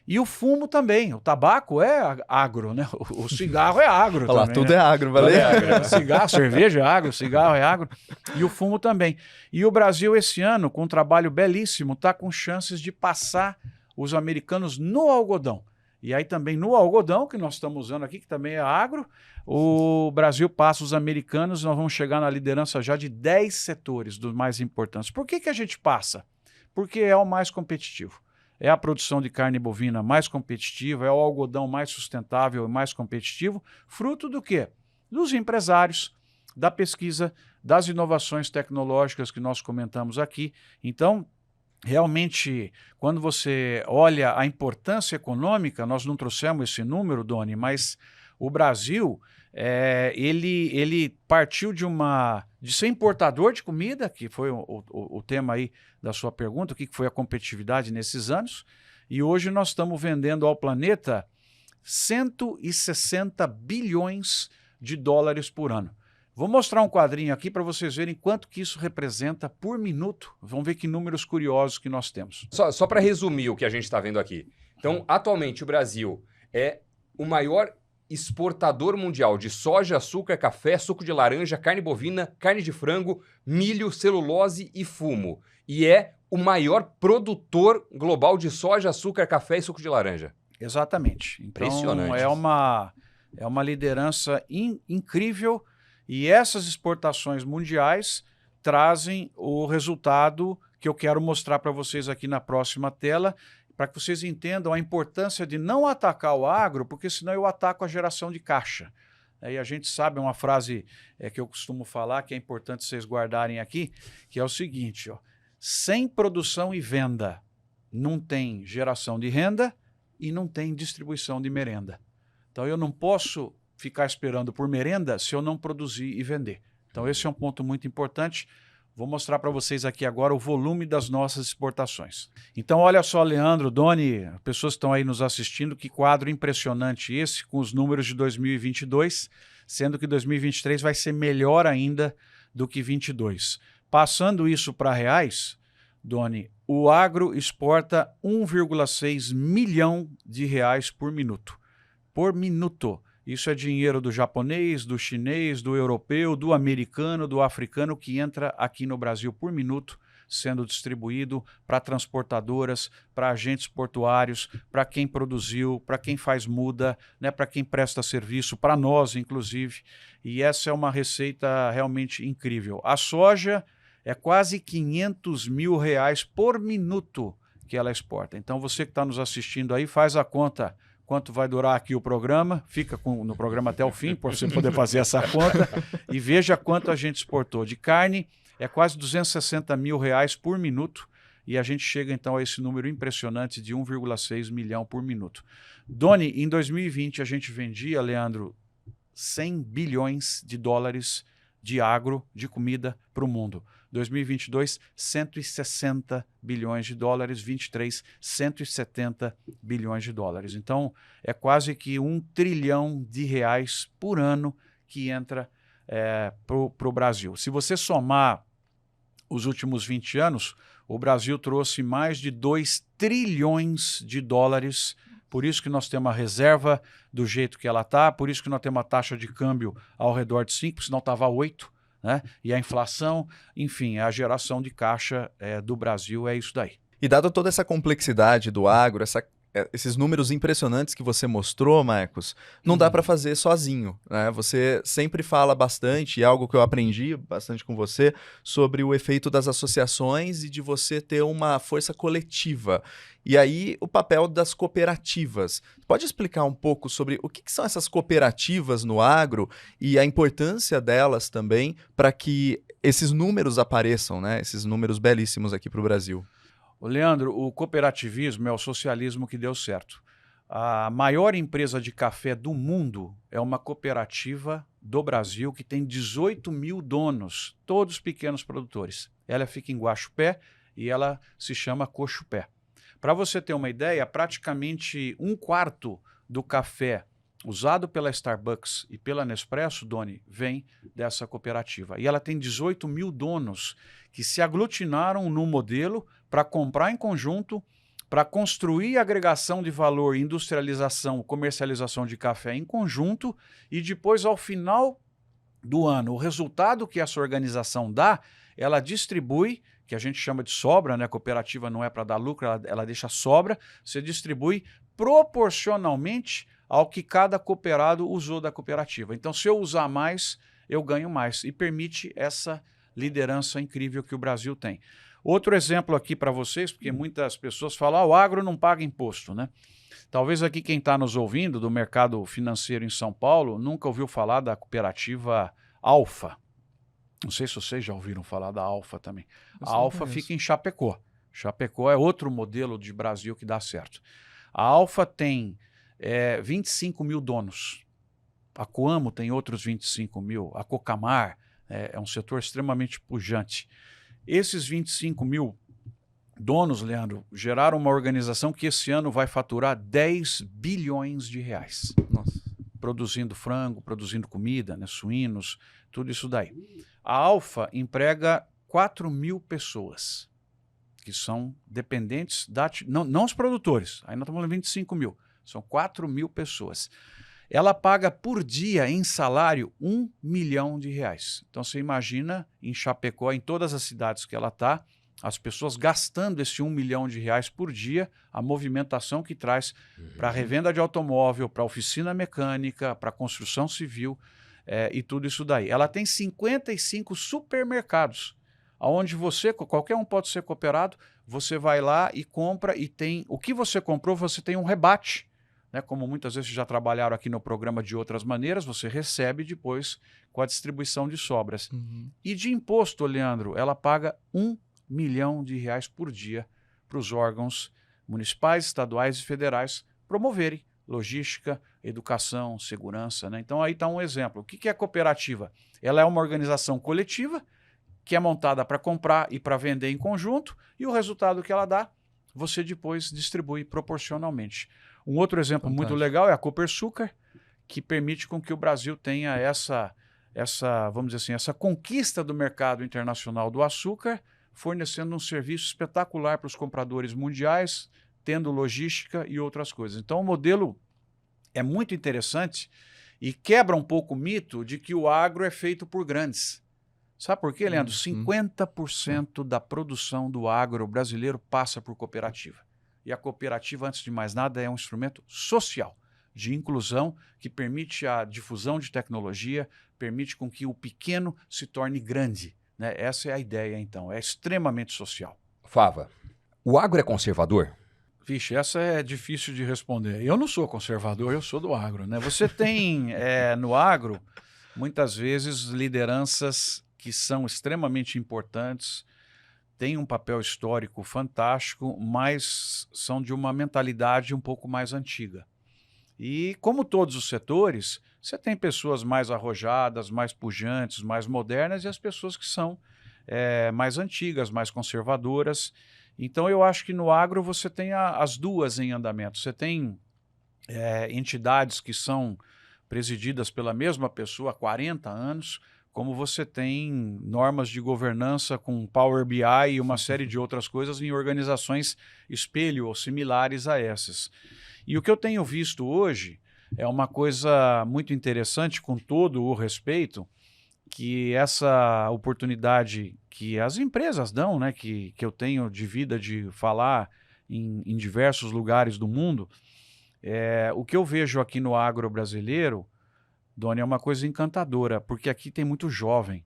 E o fumo também, o tabaco é agro, né? O cigarro é agro também. Olha lá, tudo, né? É agro, valeu? É agro. Cigarro, cerveja é agro, cigarro é agro. E o fumo também. E o Brasil esse ano, com um trabalho belíssimo, está com chances de passar os americanos no algodão. E aí também no algodão, que nós estamos usando aqui, que também é agro, o Brasil passa os americanos, nós vamos chegar na liderança já de 10 setores dos mais importantes. Por que a gente passa? Porque é o mais competitivo. É a produção de carne bovina mais competitiva, é o algodão mais sustentável e mais competitivo, fruto do quê? Dos empresários, da pesquisa, das inovações tecnológicas que nós comentamos aqui. Então, realmente, quando você olha a importância econômica, nós não trouxemos esse número, Doni, mas o Brasil, ele partiu de ser importador de comida, que foi o tema aí da sua pergunta, o que foi a competitividade nesses anos, e hoje nós estamos vendendo ao planeta 160 bilhões de dólares por ano. Vou mostrar um quadrinho aqui para vocês verem quanto que isso representa por minuto. Vamos ver que números curiosos que nós temos. Só para resumir o que a gente está vendo aqui. Então, atualmente, o Brasil é o maior exportador mundial de soja, açúcar, café, suco de laranja, carne bovina, carne de frango, milho, celulose e fumo. E é o maior produtor global de soja, açúcar, café e suco de laranja. Exatamente. Então, impressionante. É uma liderança incrível. E essas exportações mundiais trazem o resultado que eu quero mostrar para vocês aqui na próxima tela, para que vocês entendam a importância de não atacar o agro, porque senão eu ataco a geração de caixa. E a gente sabe uma frase que eu costumo falar, que é importante vocês guardarem aqui, que é o seguinte, ó, sem produção e venda não tem geração de renda e não tem distribuição de merenda. Então eu não posso ficar esperando por merenda se eu não produzir e vender. Então esse é um ponto muito importante. Vou mostrar para vocês aqui agora o volume das nossas exportações. Então olha só, Leandro, Doni, pessoas que estão aí nos assistindo, que quadro impressionante esse, com os números de 2022, sendo que 2023 vai ser melhor ainda do que 22. Passando isso para reais, Doni, o agro exporta 1,6 milhão de reais por minuto. Por minuto. Isso é dinheiro do japonês, do chinês, do europeu, do americano, do africano, que entra aqui no Brasil por minuto, sendo distribuído para transportadoras, para agentes portuários, para quem produziu, para quem faz muda, né, para quem presta serviço, para nós, inclusive. E essa é uma receita realmente incrível. A soja é quase 500 mil reais por minuto que ela exporta. Então, você que está nos assistindo aí, faz a conta quanto vai durar aqui o programa, fica no programa até o fim, para você poder fazer essa conta, e veja quanto a gente exportou. De carne, é quase 260 mil reais por minuto, e a gente chega então a esse número impressionante de 1,6 milhão por minuto. Doni, em 2020 a gente vendia, Leandro, 100 bilhões de dólares de agro, de comida para o mundo. 2022, 160 bilhões de dólares, 23, 170 bilhões de dólares. Então, é quase que 1 trilhão de reais por ano que entra para o Brasil. Se você somar os últimos 20 anos, o Brasil trouxe mais de 2 trilhões de dólares. Por isso que nós temos a reserva do jeito que ela está, por isso que nós temos uma taxa de câmbio ao redor de 5, senão estava 8. Né? E a inflação, enfim, a geração de caixa do Brasil é isso daí. E dada toda essa complexidade do agro, esses números impressionantes que você mostrou, Marcos, não dá para fazer sozinho, né? Você sempre fala bastante, e é algo que eu aprendi bastante com você, sobre o efeito das associações e de você ter uma força coletiva. E aí, o papel das cooperativas. Pode explicar um pouco sobre o que são essas cooperativas no agro e a importância delas também para que esses números apareçam, né? Esses números belíssimos aqui para o Brasil. Ô, Leandro, o cooperativismo é o socialismo que deu certo. A maior empresa de café do mundo é uma cooperativa do Brasil que tem 18 mil donos, todos pequenos produtores. Ela fica em Guaxupé e ela se chama Cochupé. Para você ter uma ideia, praticamente 1/4 do café usado pela Starbucks e pela Nespresso, Doni, vem dessa cooperativa. E ela tem 18 mil donos que se aglutinaram no modelo para comprar em conjunto, para construir agregação de valor, industrialização, comercialização de café em conjunto e depois, ao final do ano, o resultado que essa organização dá, ela distribui, que a gente chama de sobra, né? A cooperativa não é para dar lucro, ela deixa sobra, você distribui proporcionalmente ao que cada cooperado usou da cooperativa. Então, se eu usar mais, eu ganho mais e permite essa liderança incrível que o Brasil tem. Outro exemplo aqui para vocês, porque muitas pessoas falam, o agro não paga imposto, né? Talvez aqui quem está nos ouvindo do mercado financeiro em São Paulo nunca ouviu falar da cooperativa Alfa. Não sei se vocês já ouviram falar da Alfa também. A Alfa fica em Chapecó. Chapecó é outro modelo de Brasil que dá certo. A Alfa tem 25 mil donos. A Coamo tem outros 25 mil. A Cocamar é um setor extremamente pujante. Esses 25 mil donos, Leandro, geraram uma organização que esse ano vai faturar 10 bilhões de reais. Nossa. Produzindo frango, produzindo comida, né, suínos, tudo isso daí. A Alfa emprega 4 mil pessoas, que são dependentes não os produtores, aí nós estamos falando de 25 mil, são 4 mil pessoas. Ela paga por dia em salário 1 milhão de reais. Então você imagina em Chapecó, em todas as cidades que ela está, as pessoas gastando esse 1 milhão de reais por dia, a movimentação que traz para a revenda de automóvel, para a oficina mecânica, para a construção civil e tudo isso daí. Ela tem 55 supermercados, onde qualquer um pode ser cooperado, você vai lá e compra e tem o que você comprou, você tem um rebate. Né? Como muitas vezes já trabalharam aqui no programa de outras maneiras, você recebe depois com a distribuição de sobras. E de imposto, Leandro, ela paga 1 milhão de reais por dia para os órgãos municipais, estaduais e federais promoverem logística, educação, segurança. Né? Então aí está um exemplo. O que é a cooperativa? Ela é uma organização coletiva que é montada para comprar e para vender em conjunto e o resultado que ela dá, você depois distribui proporcionalmente. Um outro exemplo muito legal é a Copersucar, que permite com que o Brasil tenha vamos dizer assim, essa conquista do mercado internacional do açúcar, fornecendo um serviço espetacular para os compradores mundiais, tendo logística e outras coisas. Então, o modelo é muito interessante e quebra um pouco o mito de que o agro é feito por grandes. Sabe por quê, Leandro? 50% da produção do agro brasileiro passa por cooperativa. E a cooperativa, antes de mais nada, é um instrumento social, de inclusão, que permite a difusão de tecnologia, permite com que o pequeno se torne grande. Né? Essa é a ideia, então. É extremamente social. Fava, o agro é conservador? Vixe, essa é difícil de responder. Eu não sou conservador, eu sou do agro. Né? Você tem no agro, muitas vezes, lideranças que são extremamente importantes, têm um papel histórico fantástico, mas são de uma mentalidade um pouco mais antiga. E, como todos os setores, você tem pessoas mais arrojadas, mais pujantes, mais modernas e as pessoas que são mais antigas, mais conservadoras. Então, eu acho que no agro você tem as duas em andamento. Você tem entidades que são presididas pela mesma pessoa há 40 anos, como você tem normas de governança com Power BI e uma série de outras coisas em organizações espelho ou similares a essas. E o que eu tenho visto hoje é uma coisa muito interessante, com todo o respeito, que essa oportunidade que as empresas dão, né, que eu tenho de vida de falar em diversos lugares do mundo. O que eu vejo aqui no agro brasileiro, Doni, é uma coisa encantadora, porque aqui tem muito jovem.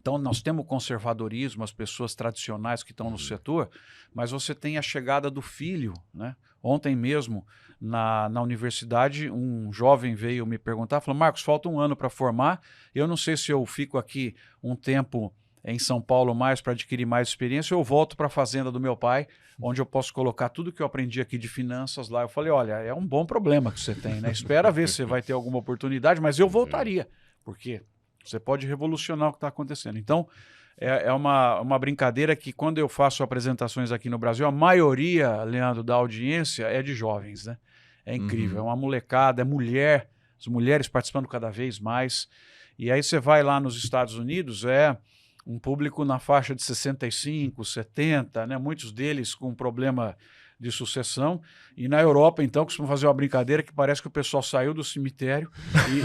Então, nós temos o conservadorismo, as pessoas tradicionais que estão no setor, mas você tem a chegada do filho, né? Ontem mesmo, na universidade, um jovem veio me perguntar, falou, Marcos, falta um ano para formar, eu não sei se eu fico aqui um tempo em São Paulo mais para adquirir mais experiência, ou eu volto para a fazenda do meu pai, onde eu posso colocar tudo que eu aprendi aqui de finanças lá. Eu falei, olha, é um bom problema que você tem, né? Espera ver se você vai ter alguma oportunidade, mas eu voltaria, porque você pode revolucionar o que está acontecendo. Então, é uma brincadeira que quando eu faço apresentações aqui no Brasil, a maioria, Leandro, da audiência é de jovens, né? É incrível, é uma molecada, é mulher, as mulheres participando cada vez mais. E aí você vai lá nos Estados Unidos, um público na faixa de 65, 70, né? Muitos deles com problema de sucessão. E na Europa, então, costumam fazer uma brincadeira que parece que o pessoal saiu do cemitério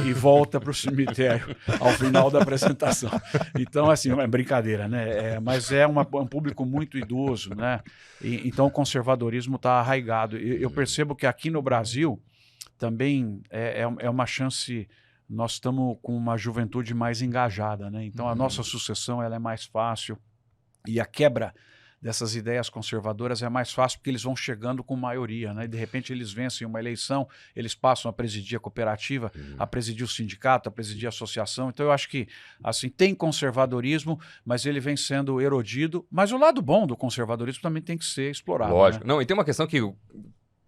e volta para o cemitério ao final da apresentação. Então, assim, é brincadeira, né? Mas é um público muito idoso, né? Então, o conservadorismo está arraigado. Eu percebo que aqui no Brasil também é uma chance. Nós estamos com uma juventude mais engajada, né? Então, a nossa sucessão ela é mais fácil e a quebra dessas ideias conservadoras é mais fácil porque eles vão chegando com maioria, né? E de repente eles vencem uma eleição, eles passam a presidir a cooperativa, a presidir o sindicato, a presidir a associação. Então eu acho que assim tem conservadorismo, mas ele vem sendo erodido. Mas o lado bom do conservadorismo também tem que ser explorado. Lógico. Né? Não, e tem uma questão que o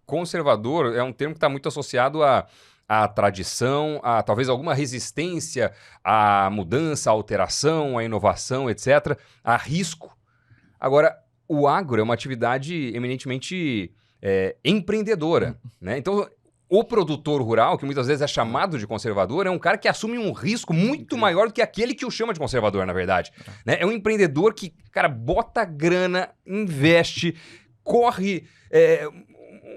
conservador é um termo que está muito associado à tradição, a talvez alguma resistência à mudança, à alteração, à inovação, etc., a risco. Agora, o agro é uma atividade eminentemente empreendedora, né? Então, o produtor rural, que muitas vezes é chamado de conservador, é um cara que assume um risco muito maior do que aquele que o chama de conservador, na verdade. Né? É um empreendedor que, cara, bota grana, investe, corre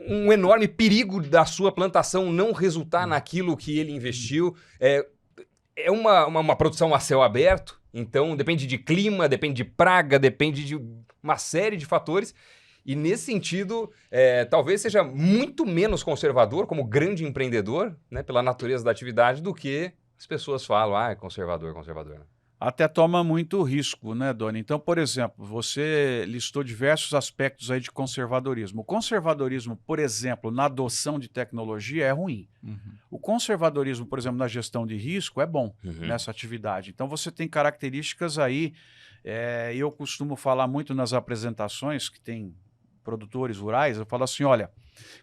um enorme perigo da sua plantação não resultar naquilo que ele investiu. É uma produção a céu aberto. Então, depende de clima, depende de praga, depende de uma série de fatores. E, nesse sentido, talvez seja muito menos conservador como grande empreendedor, né, pela natureza da atividade, do que as pessoas falam, é conservador, conservador. Né? Até toma muito risco, né, Doni? Então, por exemplo, você listou diversos aspectos aí de conservadorismo. O conservadorismo, por exemplo, na adoção de tecnologia é ruim. O conservadorismo, por exemplo, na gestão de risco é bom nessa atividade. Então, você tem características aí. Eu costumo falar muito nas apresentações que tem produtores rurais, eu falo assim, olha,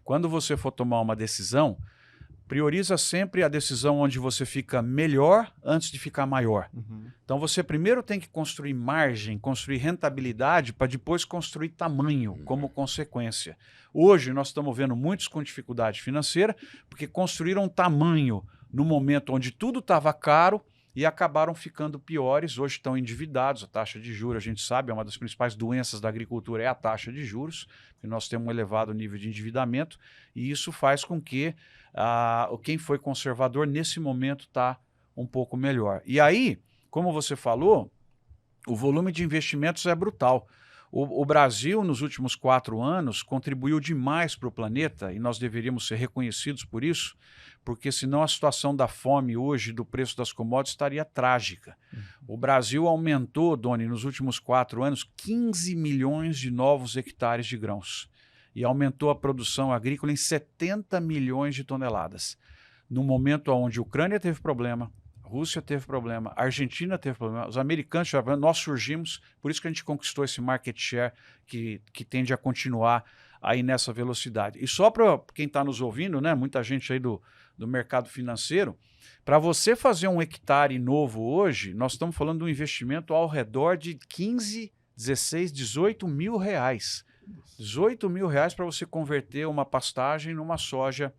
quando você for tomar uma decisão, prioriza sempre a decisão onde você fica melhor antes de ficar maior. Então você primeiro tem que construir margem, construir rentabilidade para depois construir tamanho como consequência. Hoje nós estamos vendo muitos com dificuldade financeira porque construíram tamanho no momento onde tudo estava caro e acabaram ficando piores. Hoje estão endividados, a taxa de juros, a gente sabe, é uma das principais doenças da agricultura, é a taxa de juros, porque nós temos um elevado nível de endividamento, e isso faz com que quem foi conservador nesse momento está um pouco melhor. E aí, como você falou, o volume de investimentos é brutal. O Brasil, nos últimos 4 anos, contribuiu demais para o planeta, e nós deveríamos ser reconhecidos por isso, porque senão a situação da fome hoje, do preço das commodities, estaria trágica. O Brasil aumentou, Doni, nos últimos 4 anos, 15 milhões de novos hectares de grãos. E aumentou a produção agrícola em 70 milhões de toneladas. No momento onde a Ucrânia teve problema, a Rússia teve problema, a Argentina teve problema, os americanos tiveram problema, nós surgimos, por isso que a gente conquistou esse market share que tende a continuar aí nessa velocidade. E só para quem está nos ouvindo, né, muita gente aí do mercado financeiro, para você fazer um hectare novo hoje, nós estamos falando de um investimento ao redor de 15, 16, 18 mil reais. 18 mil reais para você converter uma pastagem numa soja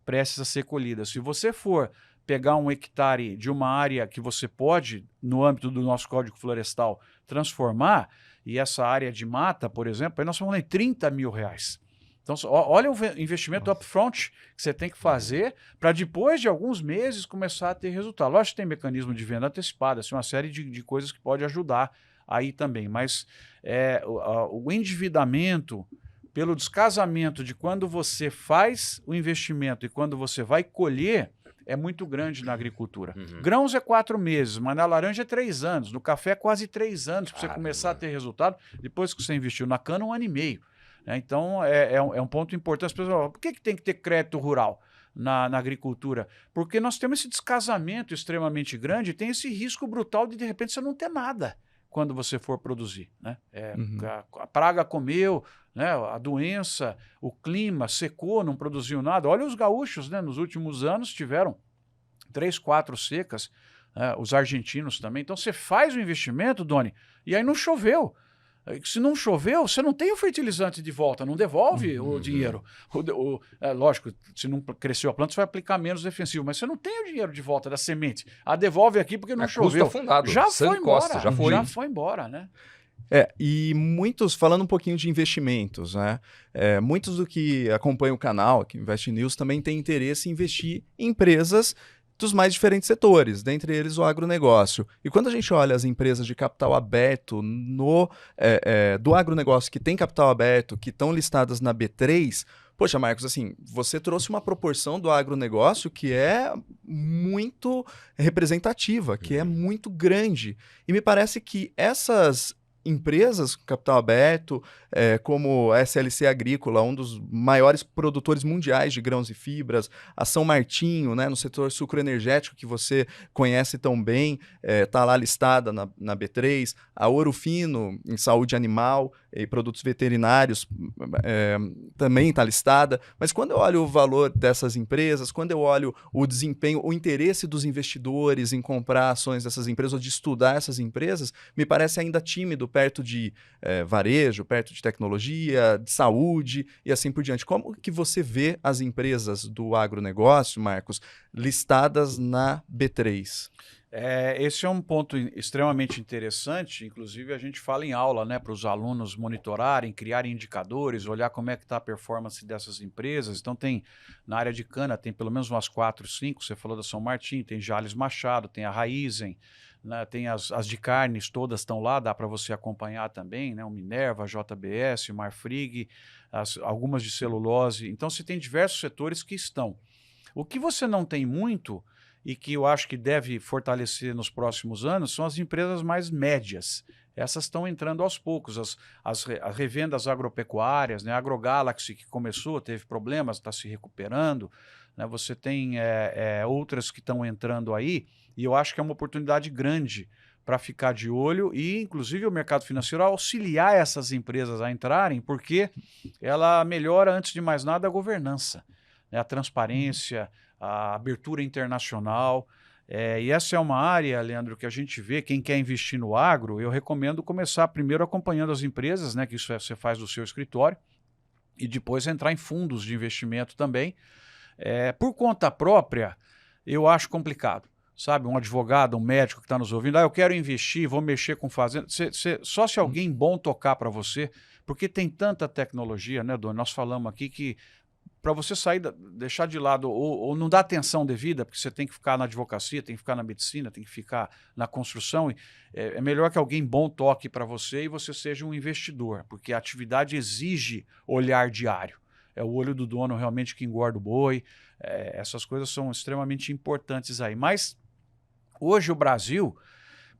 prestes a ser colhida. Se você for pegar um hectare de uma área que você pode, no âmbito do nosso Código Florestal, transformar, e essa área de mata, por exemplo, aí nós estamos falando em 30 mil reais. Então, olha o investimento upfront que você tem que fazer para depois de alguns meses começar a ter resultado. Lógico que tem mecanismo de venda antecipada, assim, uma série de coisas que pode ajudar aí também, mas o endividamento pelo descasamento de quando você faz o investimento e quando você vai colher, é muito grande na agricultura. Grãos é 4 meses, mas na laranja é 3 anos, no café é quase 3 anos para você começar a ter resultado, depois que você investiu na cana, 1 ano e meio. Né? Então, é um ponto importante. As pessoas falam, por que tem que ter crédito rural na agricultura? Porque nós temos esse descasamento extremamente grande e tem esse risco brutal de repente, você não ter nada quando você for produzir. Né? A praga comeu, né? A doença, o clima secou, não produziu nada. Olha os gaúchos, né? Nos últimos anos tiveram 3, 4 secas, os argentinos também. Então você faz o investimento, Doni, e aí não choveu. Se não choveu, você não tem o fertilizante de volta, não devolve o dinheiro. Lógico, se não cresceu a planta, você vai aplicar menos defensivo, mas você não tem o dinheiro de volta da semente. Devolve aqui porque não choveu. Afundado, já foi embora, já foi embora, né? E muitos, falando um pouquinho de investimentos, né? Muitos do que acompanham o canal, aqui Invest News, também têm interesse em investir em empresas dos mais diferentes setores, dentre eles o agronegócio. E quando a gente olha as empresas de capital aberto do agronegócio que tem capital aberto, que estão listadas na B3, poxa, Marcos, assim, você trouxe uma proporção do agronegócio que é muito representativa, que é muito grande. E me parece que essas empresas com capital aberto, como a SLC Agrícola, um dos maiores produtores mundiais de grãos e fibras, a São Martinho, né, no setor sucroenergético que você conhece tão bem, está lá listada na B3, a Ouro Fino em saúde animal e produtos veterinários também está listada, mas quando eu olho o valor dessas empresas, quando eu olho o desempenho, o interesse dos investidores em comprar ações dessas empresas ou de estudar essas empresas, me parece ainda tímido perto de varejo, perto de tecnologia, de saúde e assim por diante. Como que você vê as empresas do agronegócio, Marcos, listadas na B3? Esse é um ponto extremamente interessante, inclusive a gente fala em aula, né, para os alunos monitorarem, criarem indicadores, olhar como é que está a performance dessas empresas. Então tem, na área de cana, tem pelo menos umas 4, 5, você falou da São Martin, tem Jalles Machado, tem a Raizen, né, tem as de carnes, todas estão lá, dá para você acompanhar também, né, o Minerva, a JBS, o Marfrig, algumas de celulose. Então você tem diversos setores que estão. O que você não tem muito e que eu acho que deve fortalecer nos próximos anos são as empresas mais médias. Essas estão entrando aos poucos, as revendas agropecuárias, né? A AgroGalaxy, que começou, teve problemas, está se recuperando, né? Você tem outras que estão entrando aí, e eu acho que é uma oportunidade grande para ficar de olho e, inclusive, o mercado financeiro auxiliar essas empresas a entrarem, porque ela melhora, antes de mais nada, a governança, né? A transparência, a abertura internacional. E essa é uma área, Leandro, que a gente vê, quem quer investir no agro, eu recomendo começar primeiro acompanhando as empresas, né, que isso você faz do seu escritório, e depois entrar em fundos de investimento também. Por conta própria, eu acho complicado. Sabe, um advogado, um médico que está nos ouvindo, eu quero investir, vou mexer com fazenda. Só se alguém bom tocar para você, porque tem tanta tecnologia, né, Doni? Nós falamos aqui que para você sair, deixar de lado ou não dar atenção devida, porque você tem que ficar na advocacia, tem que ficar na medicina, tem que ficar na construção, é melhor que alguém bom toque para você e você seja um investidor, porque a atividade exige olhar diário. É o olho do dono realmente que engorda o boi, essas coisas são extremamente importantes aí. Mas hoje o Brasil,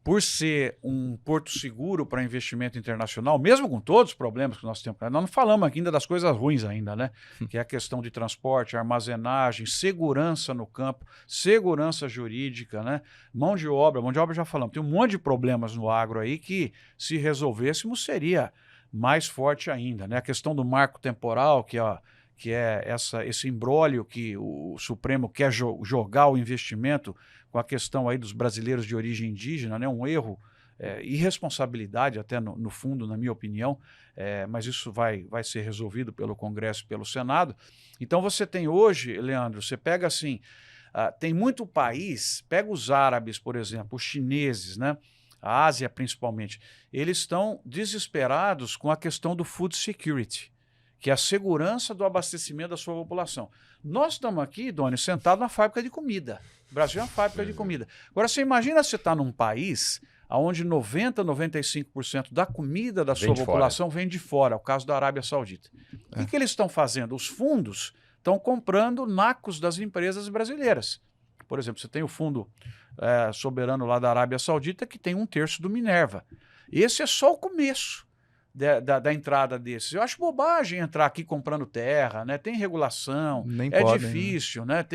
por ser um porto seguro para investimento internacional, mesmo com todos os problemas que nós temos, nós não falamos aqui ainda das coisas ruins ainda, né? Que é a questão de transporte, armazenagem, segurança no campo, segurança jurídica, né? Mão de obra já falamos, tem um monte de problemas no agro aí que, se resolvêssemos, seria mais forte ainda, né? A questão do marco temporal, que é esse imbróglio que o Supremo quer jogar o investimento com a questão aí dos brasileiros de origem indígena, né? Um erro, irresponsabilidade até no fundo, na minha opinião, mas isso vai ser resolvido pelo Congresso e pelo Senado. Então você tem hoje, Leandro, você pega assim, tem muito país, pega os árabes, por exemplo, os chineses, né? A Ásia principalmente, eles estão desesperados com a questão do food security, que é a segurança do abastecimento da sua população. Nós estamos aqui, Doni, sentados na fábrica de comida. O Brasil é uma fábrica de comida. Agora, você imagina você estar num país onde 95% da comida da sua população vem de fora, é o caso da Arábia Saudita. O que eles estão fazendo? Os fundos estão comprando nacos das empresas brasileiras. Por exemplo, você tem o fundo soberano lá da Arábia Saudita que tem 1/3 do Minerva. Esse é só o começo da entrada desses. Eu acho bobagem entrar aqui comprando terra, né? Tem regulação, difícil, né?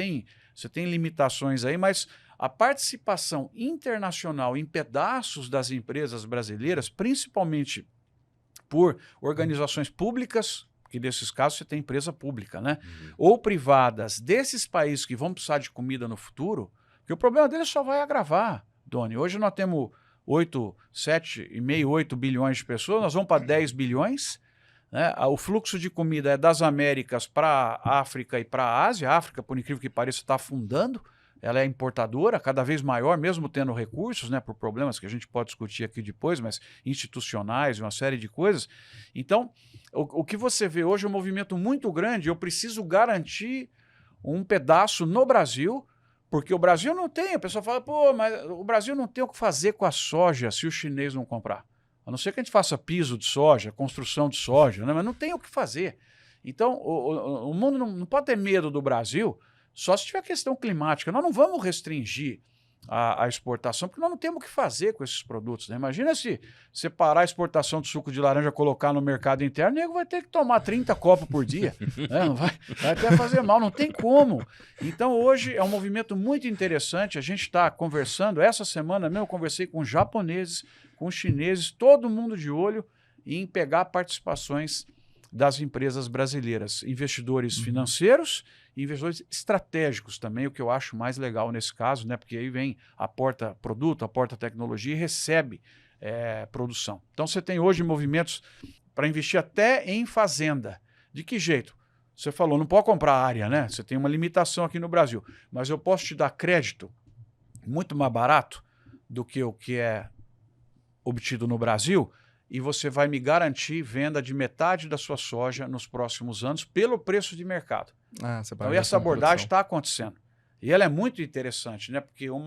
Você tem limitações aí, mas a participação internacional em pedaços das empresas brasileiras, principalmente por organizações públicas, que nesses casos você tem empresa pública, né? Ou privadas desses países que vão precisar de comida no futuro, que o problema deles só vai agravar, Doni. Hoje nós temos 7,5, 8 bilhões de pessoas, nós vamos para 10 bilhões, né? O fluxo de comida é das Américas para a África e para a Ásia. A África, por incrível que pareça, está afundando. Ela é importadora, cada vez maior, mesmo tendo recursos, né, por problemas que a gente pode discutir aqui depois, mas institucionais, uma série de coisas. Então, o que você vê hoje é um movimento muito grande. Eu preciso garantir um pedaço no Brasil, porque o Brasil não tem. A pessoa fala, pô, mas o Brasil não tem o que fazer com a soja se o chinês não comprar. A não ser que a gente faça piso de soja, construção de soja, né? Mas não tem o que fazer. Então, o mundo não pode ter medo do Brasil, só se tiver questão climática. Nós não vamos restringir a exportação, porque nós não temos o que fazer com esses produtos, né? Imagina se você parar a exportação de suco de laranja e colocar no mercado interno, o nego vai ter que tomar 30 copos por dia. Né? Vai até fazer mal, não tem como. Então, hoje é um movimento muito interessante. A gente está conversando, essa semana mesmo eu conversei com japoneses, com chineses, todo mundo de olho em pegar participações das empresas brasileiras, investidores financeiros e investidores estratégicos também, o que eu acho mais legal nesse caso, né? Porque aí vem, aporta produto, aporta tecnologia e recebe produção. Então você tem hoje movimentos para investir até em fazenda. De que jeito? Você falou, não pode comprar área, né? Você tem uma limitação aqui no Brasil, mas eu posso te dar crédito muito mais barato do que o que é obtido no Brasil, e você vai me garantir venda de metade da sua soja nos próximos anos pelo preço de mercado. Então essa abordagem está acontecendo. E ela é muito interessante, né? Porque o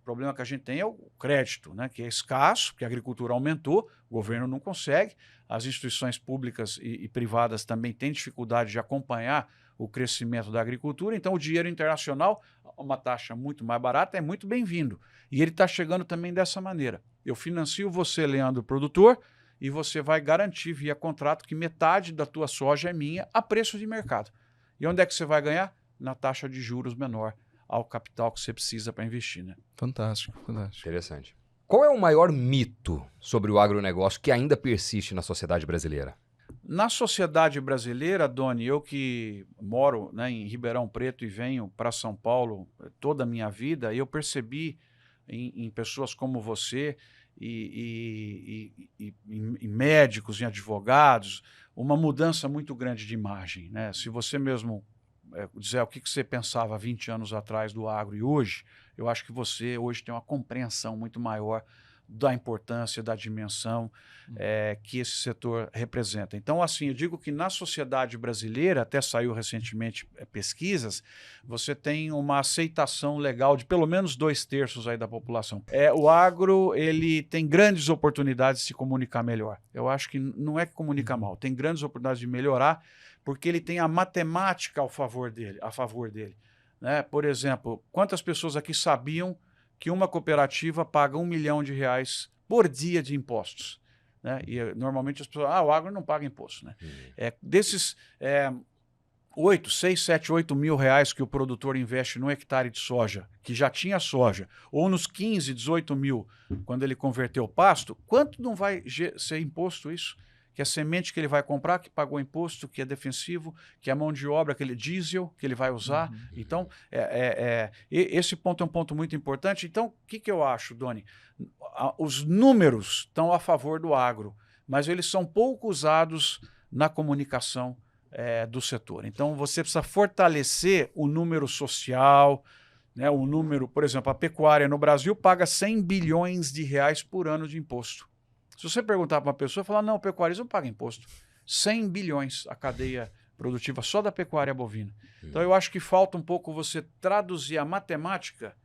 problema que a gente tem é o crédito, né? Que é escasso, porque a agricultura aumentou, o governo não consegue, as instituições públicas e privadas também têm dificuldade de acompanhar o crescimento da agricultura, então o dinheiro internacional, uma taxa muito mais barata, é muito bem-vindo. E ele está chegando também dessa maneira. Eu financio você, Leandro, produtor, e você vai garantir via contrato que metade da tua soja é minha a preço de mercado. E onde é que você vai ganhar? Na taxa de juros menor ao capital que você precisa para investir, né? Fantástico, fantástico. Interessante. Qual é o maior mito sobre o agronegócio que ainda persiste na sociedade brasileira? Na sociedade brasileira, Doni, eu que moro, né, em Ribeirão Preto e venho para São Paulo toda a minha vida, eu percebi em pessoas como você e médicos, em advogados, uma mudança muito grande de imagem, né? Se você mesmo dizer o que você pensava 20 anos atrás do agro e hoje, eu acho que você hoje tem uma compreensão muito maior da importância, da dimensão que esse setor representa. Então, assim, eu digo que na sociedade brasileira, até saiu recentemente pesquisas, você tem uma aceitação legal de pelo menos 2/3 aí da população. O agro, ele tem grandes oportunidades de se comunicar melhor. Eu acho que não é que comunica mal, tem grandes oportunidades de melhorar, porque ele tem a matemática a favor dele. Né? Por exemplo, quantas pessoas aqui sabiam que uma cooperativa paga R$1 milhão por dia de impostos? Né? E normalmente as pessoas, o agro não paga imposto. Né? Desses 6, 7, 8 mil reais que o produtor investe no hectare de soja, que já tinha soja, ou nos 15, 18 mil, quando ele converteu o pasto, quanto não vai ser imposto isso? Que a semente que ele vai comprar, que pagou imposto, que é defensivo, que a mão de obra, aquele diesel que ele vai usar. Então, esse ponto é um ponto muito importante. Então, o que eu acho, Doni? Os números estão a favor do agro, mas eles são pouco usados na comunicação do setor. Então, você precisa fortalecer o número social, né? O número, por exemplo, a pecuária no Brasil paga R$100 bilhões por ano de imposto. Se você perguntar para uma pessoa, falar, não, o pecuarismo paga imposto. 100 bilhões a cadeia produtiva só da pecuária bovina. Então, eu acho que falta um pouco você traduzir a matemática,